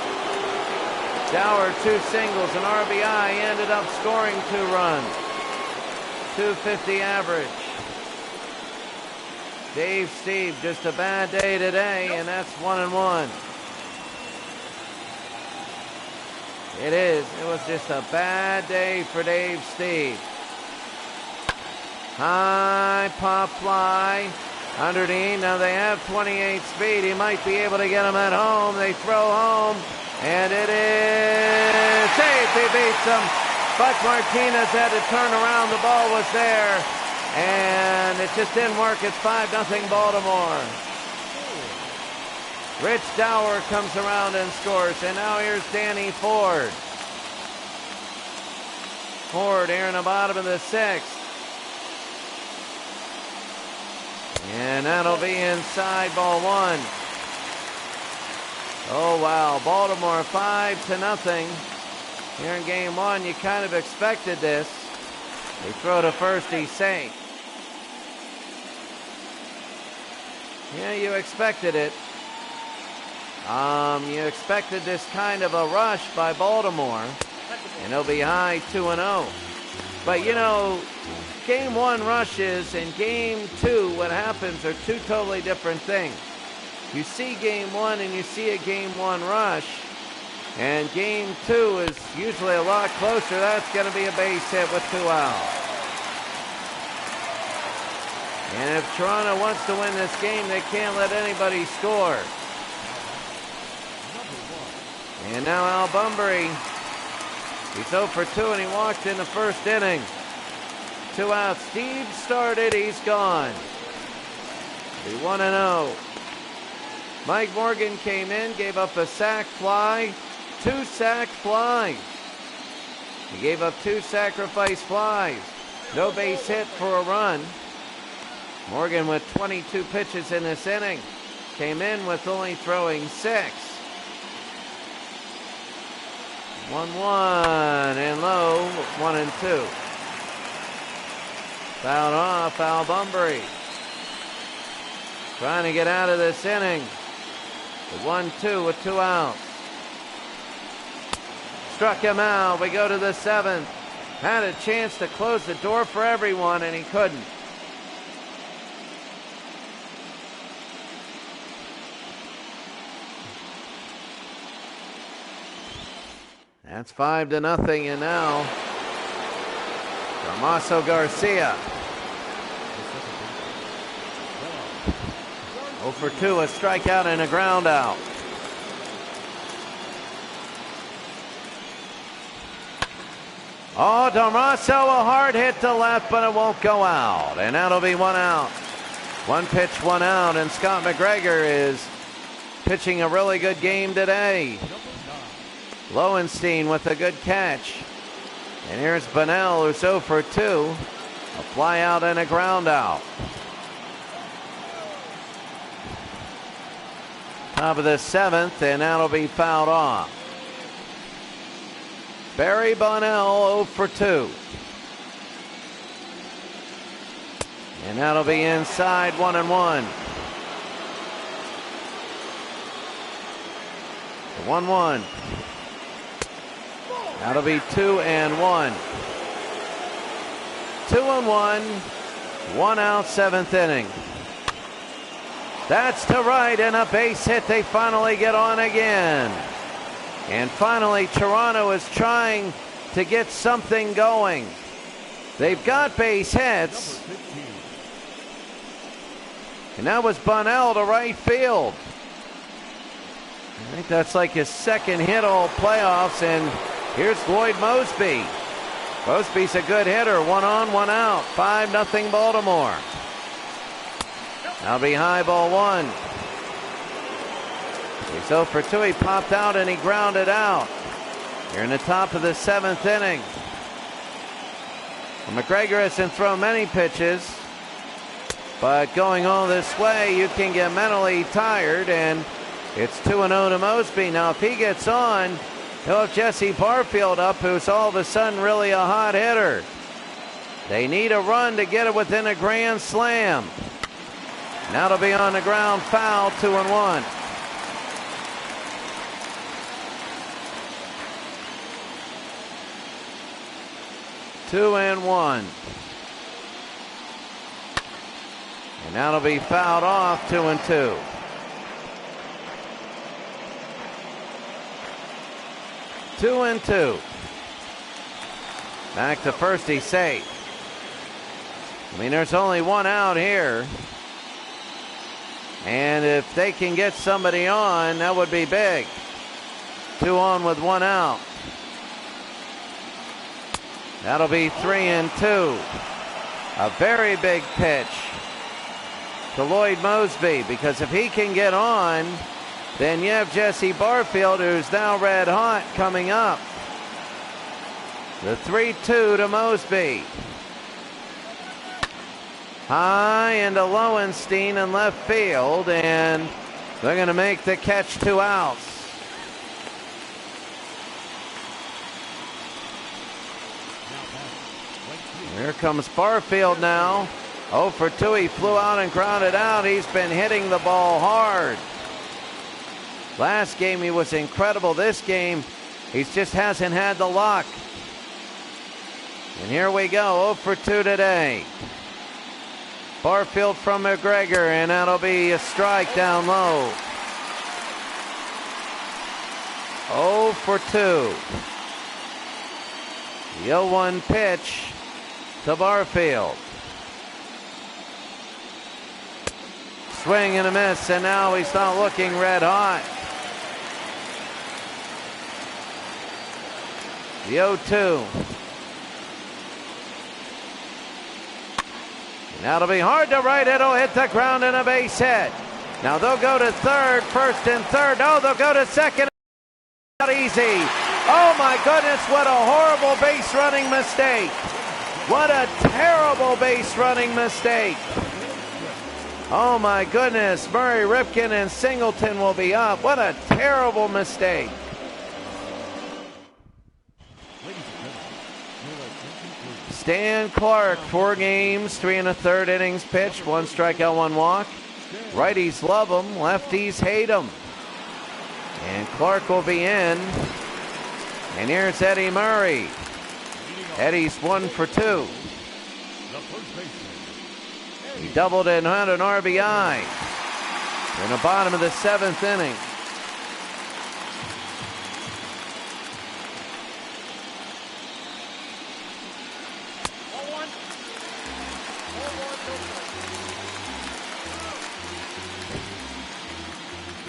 Dower, 2 singles, an RBI. He ended up scoring 2 runs. 250 average. Dave Steve, just a bad day today, and that's 1-1. It is. It was just a bad day for Dave Steve. High pop fly. Underneath. Now they have 28 speed. He might be able to get him at home. They throw home, and it is safe. He beats him. Buck Martinez had to turn around. The ball was there, and it just didn't work. It's 5-0 Baltimore. Rich Dower comes around and scores, and now here's Danny Ford. Ford here in the bottom of the 6th. And that'll be inside, ball 1. Oh, wow. Baltimore 5-0. Here in game 1, you kind of expected this. They throw to first, he's safe. Yeah, you expected it. You expected this kind of a rush by Baltimore. And they'll be high 2-0. But, you know, game 1 rushes and game 2, what happens, are 2 totally different things. You see game 1 and you see a game 1 rush, and game 2 is usually a lot closer. That's going to be a base hit with 2 outs. And if Toronto wants to win this game, they can't let anybody score. And now Al Bunbury, he's 0 for 2, and he walked in the 1st inning. 2 outs. Steve started, he's gone. Be 1-0. Mike Morgan came in, gave up a sac fly, 2 sac flies. He gave up 2 sacrifice flies. No base hit for a run. Morgan with 22 pitches in this inning. Came in with only throwing 6. 1-1 and low, 1-2. Fouled off, Al Bunbury. Trying to get out of this inning. The 1-2 with 2 outs. Struck him out. We go to the 7th. Had a chance to close the door for everyone, and he couldn't. That's 5-0, and now Damaso Garcia. 0 for 2, a strikeout and a ground out. Oh, Damaso, a hard hit to left, but it won't go out. And that'll be 1 out. 1 pitch, 1 out, and Scott McGregor is pitching a really good game today. Lowenstein with a good catch. And here's Bunnell, who's 0 for 2. A fly out and a ground out. Top of the 7th, and that'll be fouled off. Barry Bunnell 0 for 2. And that'll be inside 1-1. 1-1. That'll be 2-1. 2-1. 1 out, 7th inning. That's to right, and a base hit. They finally get on again. And finally, Toronto is trying to get something going. They've got base hits. And that was Bunnell to right field. I think that's like his 2nd hit all playoffs. And here's Lloyd Moseby. Mosby's a good hitter. 1 on, 1 out. 5-0 Baltimore. That'll be high, ball 1. He's 0 for 2. He popped out and he grounded out. Here in the top of the 7th inning. Well, McGregor hasn't thrown many pitches, but going all this way, you can get mentally tired, and it's 2-0 to Moseby. Now, if he gets on, he'll have Jesse Barfield up, who's all of a sudden really a hot hitter. They need a run to get it within a grand slam. Now it'll be on the ground, foul, 2-1. Two and 1. And that'll be fouled off, 2-2. Two and 2. Back to first, he's safe. I mean, there's only 1 out here. And if they can get somebody on, that would be big. 2 on with 1 out. That'll be 3-2. A very big pitch to Lloyd Moseby, because if he can get on, then you have Jesse Barfield, who's now red hot, coming up. The 3-2 to Moseby. High into Lowenstein in left field, and they're going to make the catch, 2 outs. Here comes Barfield now. 0 for 2. He flew out and grounded out. He's been hitting the ball hard. Last game he was incredible. This game he just hasn't had the luck. And here we go, 0 for 2 today. Barfield from McGregor, and that'll be a strike down low. 0 for 2. The 0-1 pitch to Barfield. Swing and a miss, and now he's not looking red hot. The 0-2. That'll be hard to right. It'll hit the ground and a base hit. Now they'll go to third, first and third. Oh, they'll go to second. Not easy. Oh my goodness, what a horrible base running mistake. What a terrible base running mistake. Oh my goodness, Murray, Ripken, and Singleton will be up. What a terrible mistake. Stan Clark, 4 games, 3 1/3 innings pitched, 1 strikeout, 1 walk. Righties love him, lefties hate him. And Clark will be in And here's Eddie Murray. Eddie's 1 for 2. The first baseman. He doubled and had an RBI in the bottom of the 7th inning.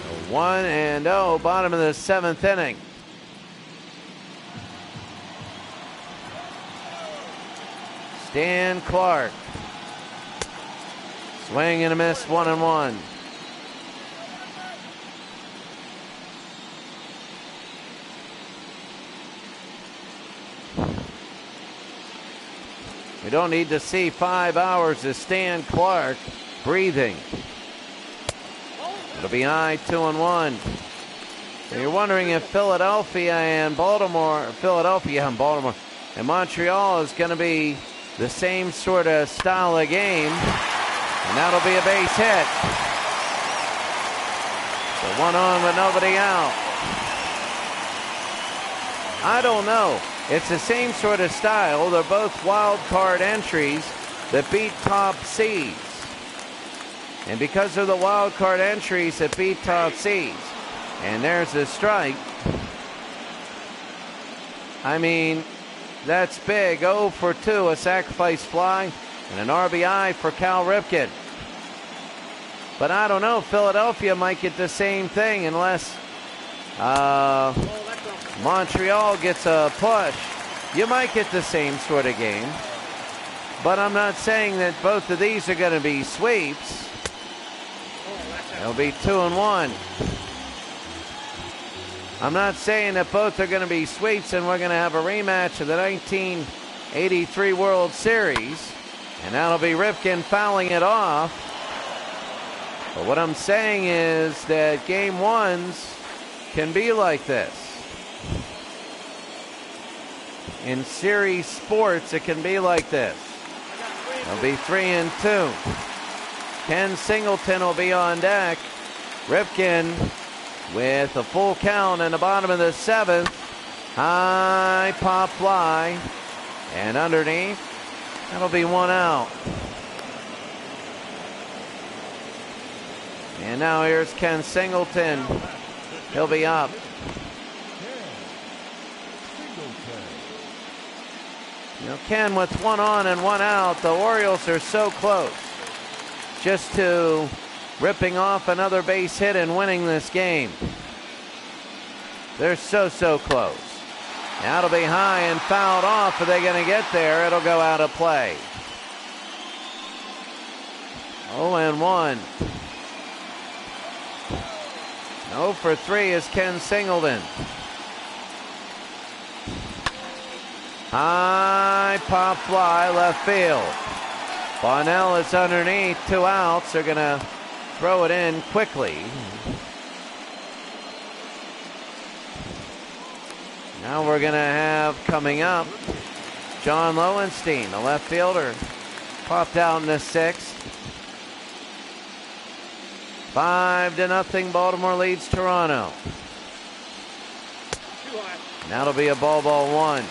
So 1-0, bottom of the 7th inning. Dan Clark. Swing and a miss, 1-1. We don't need to see 5 hours of Stan Clark breathing. It'll be high, 2-1. So you're wondering if Philadelphia and Montreal is going to be the same sort of style of game, and that'll be a base hit. So 1 on with nobody out. I don't know. It's the same sort of style. They're both wild card entries that beat top seeds. And because of the wild card entries that beat top seeds, and there's a strike. I mean, that's big. 0 for 2, a sacrifice fly, and an RBI for Cal Ripken. But I don't know, Philadelphia might get the same thing unless Montreal gets a push. You might get the same sort of game. But I'm not saying that both of these are going to be sweeps. It'll be 2-1. I'm not saying that both are going to be sweeps and we're going to have a rematch of the 1983 World Series. And that'll be Ripken fouling it off. But what I'm saying is that game ones can be like this. In series sports, it can be like this. It'll be 3-2. Ken Singleton will be on deck. Ripken with a full count in the bottom of the 7th. High pop fly. And underneath, that'll be 1 out. And now here's Ken Singleton. He'll be up. You know, Ken, with 1 on and 1 out, the Orioles are so close just to ripping off another base hit and winning this game. They're so close. Now it'll be high and fouled off. Are they going to get there? It'll go out of play. 0-1. 0 for 3 is Ken Singleton. High pop fly left field. Bonnell is underneath, 2 outs. They're going to throw it in quickly. Now we're going to have coming up John Lowenstein, the left fielder. Popped out in the 6th. 5-0, Baltimore leads Toronto. Now it'll be a ball 1.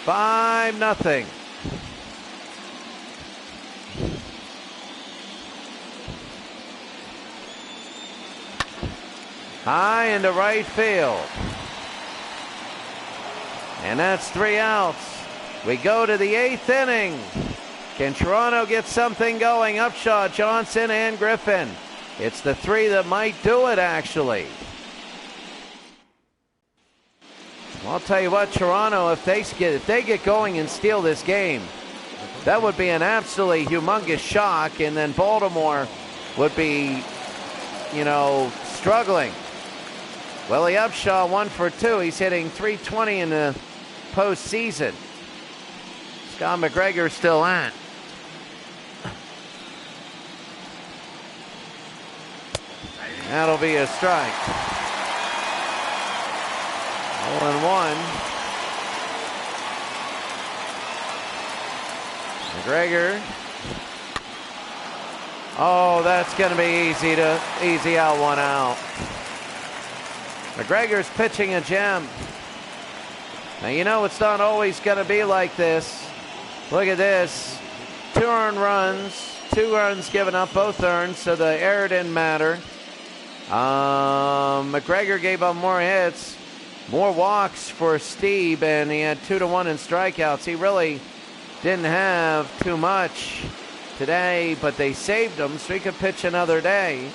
5-0. High into right field. And that's 3 outs. We go to the 8th inning. Can Toronto get something going? Upshaw, Johnson, and Griffin. It's the 3 that might do it, actually. Well, I'll tell you what, Toronto, if they get going and steal this game, that would be an absolutely humongous shock, and then Baltimore would be, struggling. Willie Upshaw, 1 for 2. He's hitting .320 in the postseason. Scott McGregor still in. That'll be a strike. 0-1. McGregor. Oh, that's going to be easy out, 1 out. McGregor's pitching a gem. Now, you know it's not always going to be like this. Look at this. 2 earned runs, 2 runs given up, both earned, so the error didn't matter. McGregor gave up more hits, more walks for Steve, and he had 2-1 in strikeouts. He really didn't have too much today, but they saved him so he could pitch another day.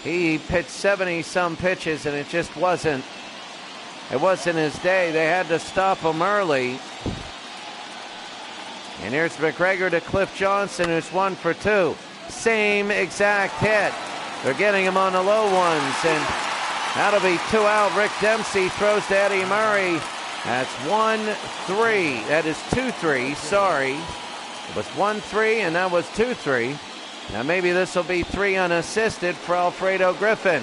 He pitched 70-some pitches, and it just wasn't his day. They had to stop him early. And here's McGregor to Cliff Johnson, who's 1 for 2. Same exact hit. They're getting him on the low ones, and that'll be 2 out. Rick Dempsey throws to Eddie Murray. That's 1-3. That is 2-3, sorry. It was 1-3, and that was 2-3. Now maybe this will be 3 unassisted for Alfredo Griffin.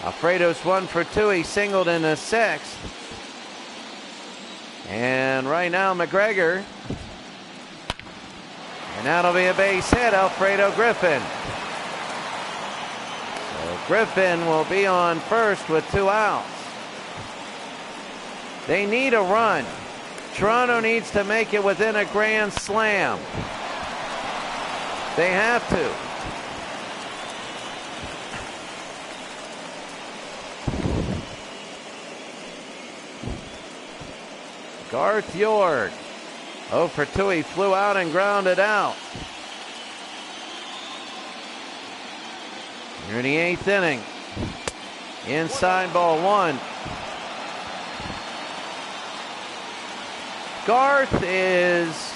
Alfredo's 1 for 2. He singled in the 6th. And right now McGregor. And that'll be a base hit, Alfredo Griffin. So Griffin will be on first with 2 outs. They need a run. Toronto needs to make it within a grand slam. They have to. Garth Yord, 0 for 2. He flew out and grounded out. Here in the 8th inning. Inside ball 1. Garth is...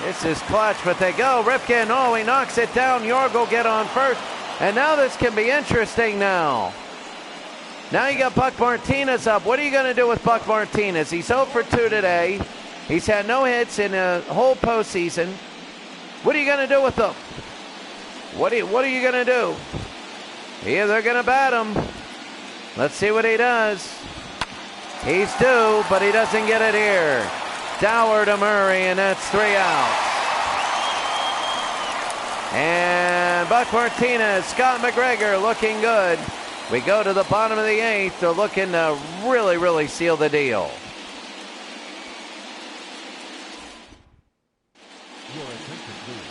This is clutch, but they go. Ripken, oh, he knocks it down. Yord will get on first. And now this can be interesting now. Now you got Buck Martinez up. What are you going to do with Buck Martinez? He's 0 for 2 today. He's had no hits in a whole postseason. What are you going to do with him? What are you going to do? Yeah, they're going to bat him. Let's see what he does. He's due, but he doesn't get it here. Dower to Murray, and that's 3 outs. And Buck Martinez, Scott McGregor looking good. We go to the bottom of the 8th. They're looking to really, really seal the deal.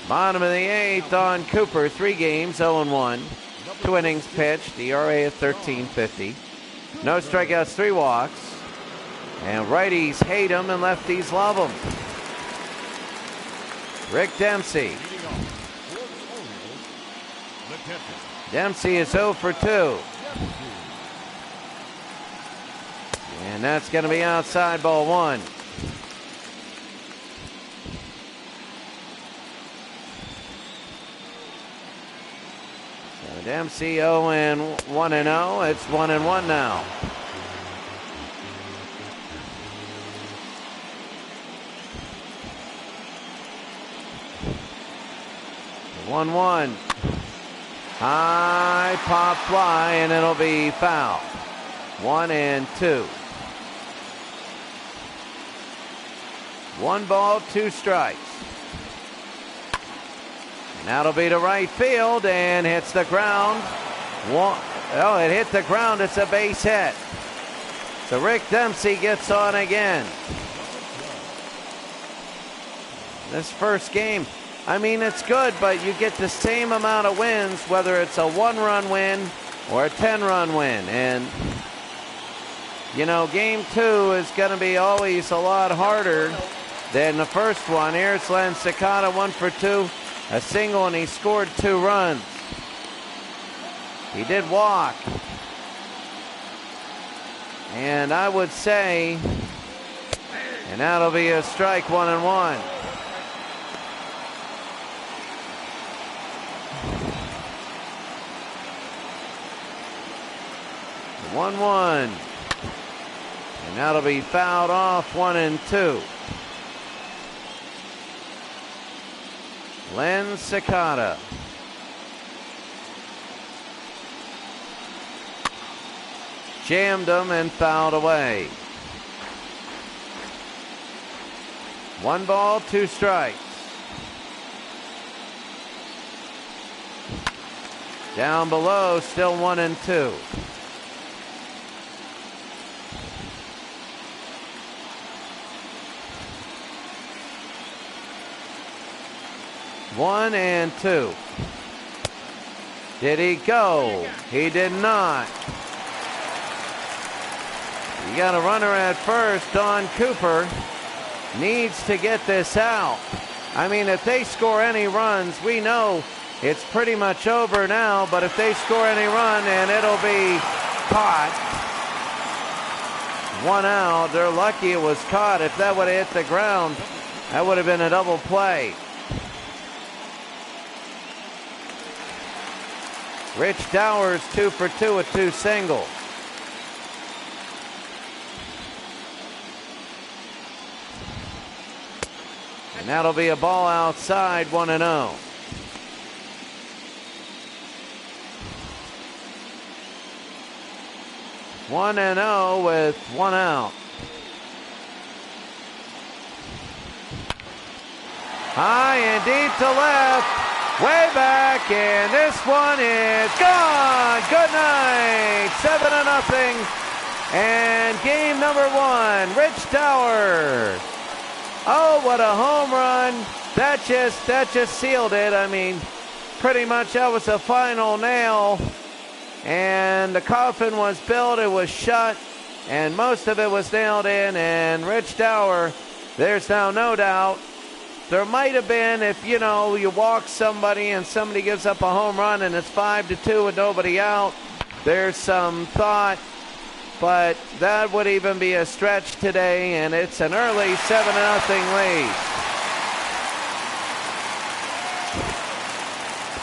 Bottom of the 8th on Cooper. 3 games, 0-1. 2 innings pitched. ERA at 13.50. No strikeouts, 3 walks. And righties hate him and lefties love him. Rick Dempsey. Dempsey is 0 for 2. And that's going to be outside ball 1. So Dempsey 0-1-0. It's 1-1 now. One. High pop fly, and it'll be foul. 1-2. 1 ball, 2 strikes. And that'll be to right field, and hits the ground. Oh, it hit the ground. It's a base hit. So Rick Dempsey gets on again. This first game, I mean, it's good, but you get the same amount of wins, whether it's a 1-run win or a 10-run win. And, you know, game 2 is going to be always a lot harder than the first one. Here's Len Cicada, 1 for 2, a single, and he scored 2 runs. He did walk. And I would say, and that'll be a strike, 1-1. 1-1. And that'll be fouled off. 1-2. Len Cicada. Jammed him and fouled away. 1 ball, 2 strikes. Down below, still 1-2. One and two. Did he go? He did not. You got a runner at first. Don Cooper needs to get this out. I mean, if they score any runs, we know it's pretty much over now, but if they score any run, and it'll be caught. 1 out. They're lucky it was caught. If that would have hit the ground, that would have been a double play. Rich Dowers 2 for 2 with 2 singles. And that'll be a ball outside, 1-0. One and 0 with 1 out. High and deep to left. Way back, and this one is gone. Good night. 7-0. And game number 1, Rich Dowers. Oh, what a home run. That just sealed it. I mean, pretty much that was the final nail. And the coffin was built, it was shut, and most of it was nailed in. And Rich Dowers, there's now no doubt. There might have been, if you walk somebody and somebody gives up a home run and it's 5-2 with nobody out, there's some thought, but that would even be a stretch today, and it's an early 7-0 lead.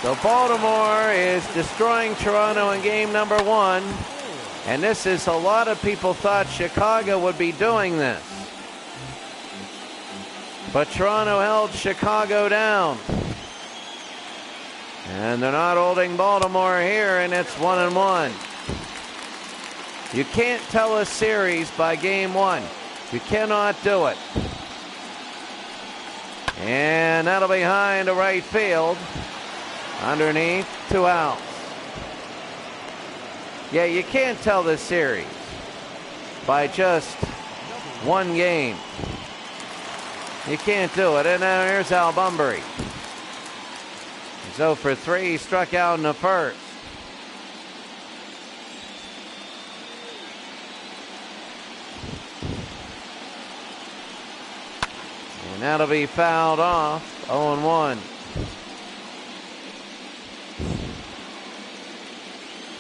So Baltimore is destroying Toronto in game number 1, and this is, a lot of people thought Chicago would be doing this. But Toronto held Chicago down. And they're not holding Baltimore here, and it's 1-1. You can't tell a series by game 1. You cannot do it. And that'll be high into right field. Underneath, 2 outs. Yeah, you can't tell this series by just 1 game. You can't do it. And now here's Al Bunbury. He's 0 for 3. He struck out in the first. And that'll be fouled off. 0-1.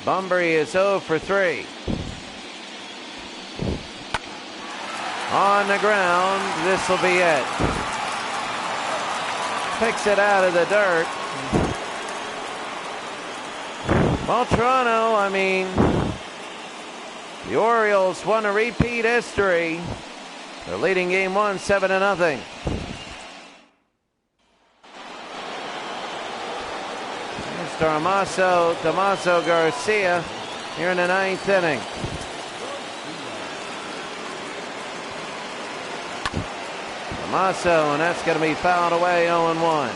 Bunbury is 0 for 3. On the ground, this will be it. Picks it out of the dirt. Well, Toronto, I mean, the Orioles won a repeat history. They're leading game 1, 7-0. Damaso Garcia here in the 9th inning. Damaso, and that's going to be fouled away, 0-1.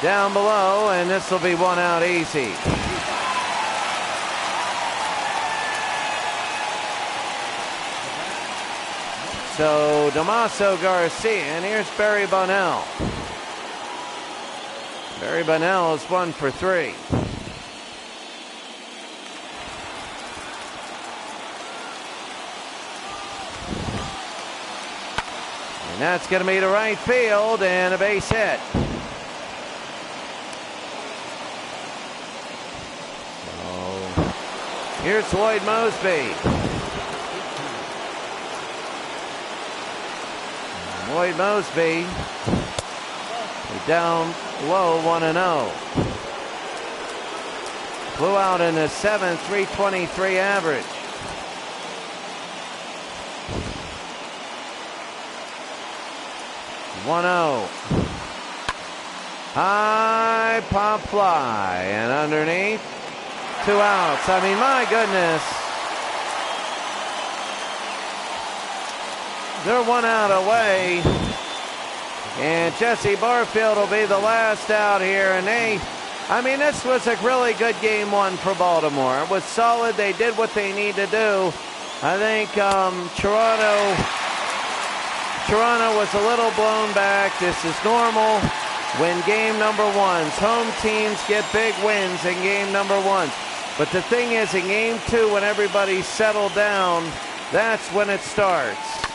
Down below, and this will be 1 out easy. So Damaso Garcia, and here's Barry Bonnell. Barry Bonnell is 1 for 3. And that's going to be to right field, and a base hit. So here's Lloyd Mosby. Lloyd Mosby down low, 1-0. Flew out in the 7th, 323 average. One-0. High pop fly, and underneath, 2 outs. I mean, my goodness. They're 1 out away. And Jesse Barfield will be the last out here. And this was a really good game 1 for Baltimore. It was solid. They did what they need to do. I think Toronto was a little blown back. This is normal when game number 1s. Home teams get big wins in game number 1. But the thing is, in game 2, when everybody's settled down, that's when it starts.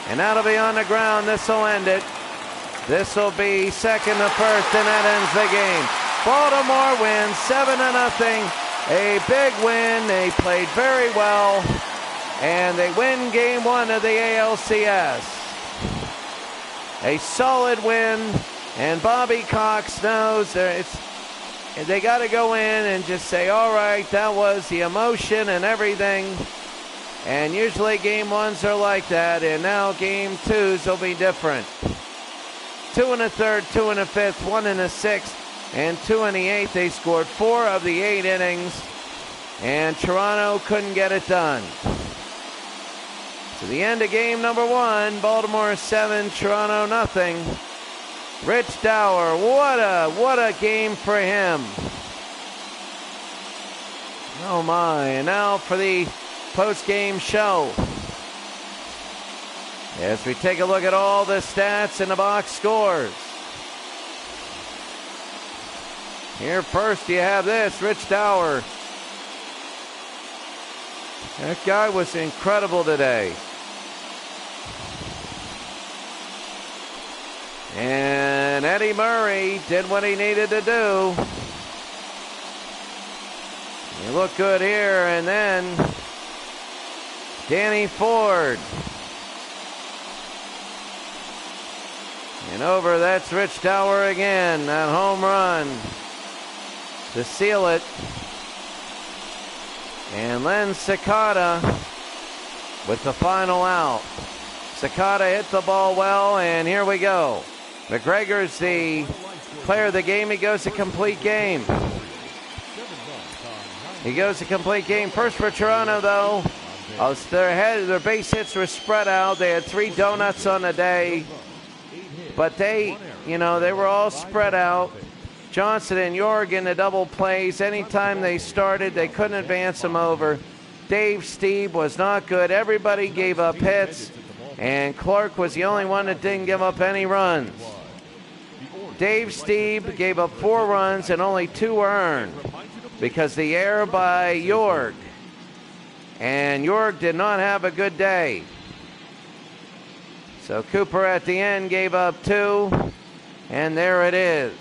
And that'll be on the ground. This will end it. This will be second to first, and that ends the game. Baltimore wins 7-0. A big win. They played very well. And they win game 1 of the ALCS. A solid win. And Bobby Cox knows they got to go in and just say, all right, that was the emotion and everything. And usually game 1s are like that. And now game 2s will be different. 2 1/3, 2 1/5, 1 1/6, and 2 1/8. They scored 4 of the 8 innings, and Toronto couldn't get it done. To the end of game number 1, Baltimore 7, Toronto nothing. Rich Dower, what a game for him. Oh my, and now for the post-game show. As we take a look at all the stats and the box scores. Here first you have this, Rich Dower. That guy was incredible today. And Eddie Murray did what he needed to do. He looked good here, and then Danny Ford. And over, that's Rich Dower again, that home run to seal it. And Len Cicada with the final out. Cicada hit the ball well, and here we go. McGregor's the player of the game. He goes to complete game. He goes to complete game. First for Toronto, though. Their base hits were spread out. They had 3 donuts on the day. But they were all spread out. Johnson and York in the double plays. Anytime they started, they couldn't advance them over. Dave Stieb was not good. Everybody gave up hits, and Clark was the only one that didn't give up any runs. Dave Stieb gave up 4 runs and only 2 earned because the error by York. And York did not have a good day. So Cooper at the end gave up 2, and there it is.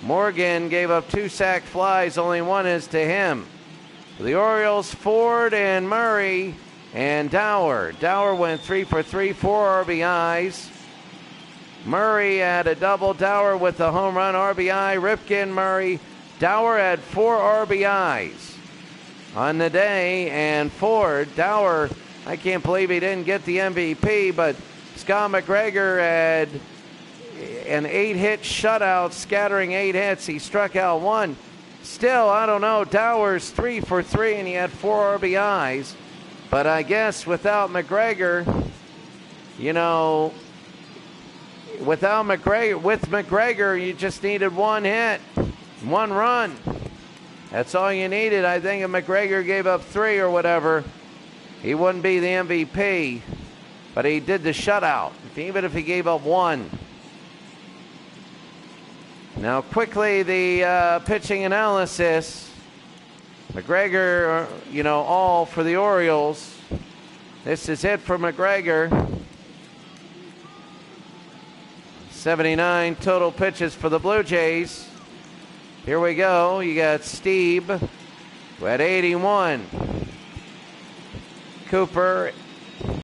Morgan gave up 2 sac flies, only 1 is to him. The Orioles, Ford and Murray and Dower. Dower went 3 for 3, 4 RBIs. Murray had a double, Dower with the home run RBI, Ripken, Murray. Dower had 4 RBIs on the day, and Ford, Dower, I can't believe he didn't get the MVP, but Scott McGregor had an 8-hit shutout, scattering 8 hits. He struck out 1. Still, I don't know, Dower's 3 for 3, and he had 4 RBIs. But I guess without McGregor, with McGregor, you just needed 1 hit, 1 run. That's all you needed. I think if McGregor gave up 3 or whatever, he wouldn't be the MVP, but he did the shutout, even if he gave up 1. Now, quickly, the pitching analysis. McGregor, all for the Orioles. This is it for McGregor. 79 total pitches for the Blue Jays. Here we go. You got Stieb, who had 81. Cooper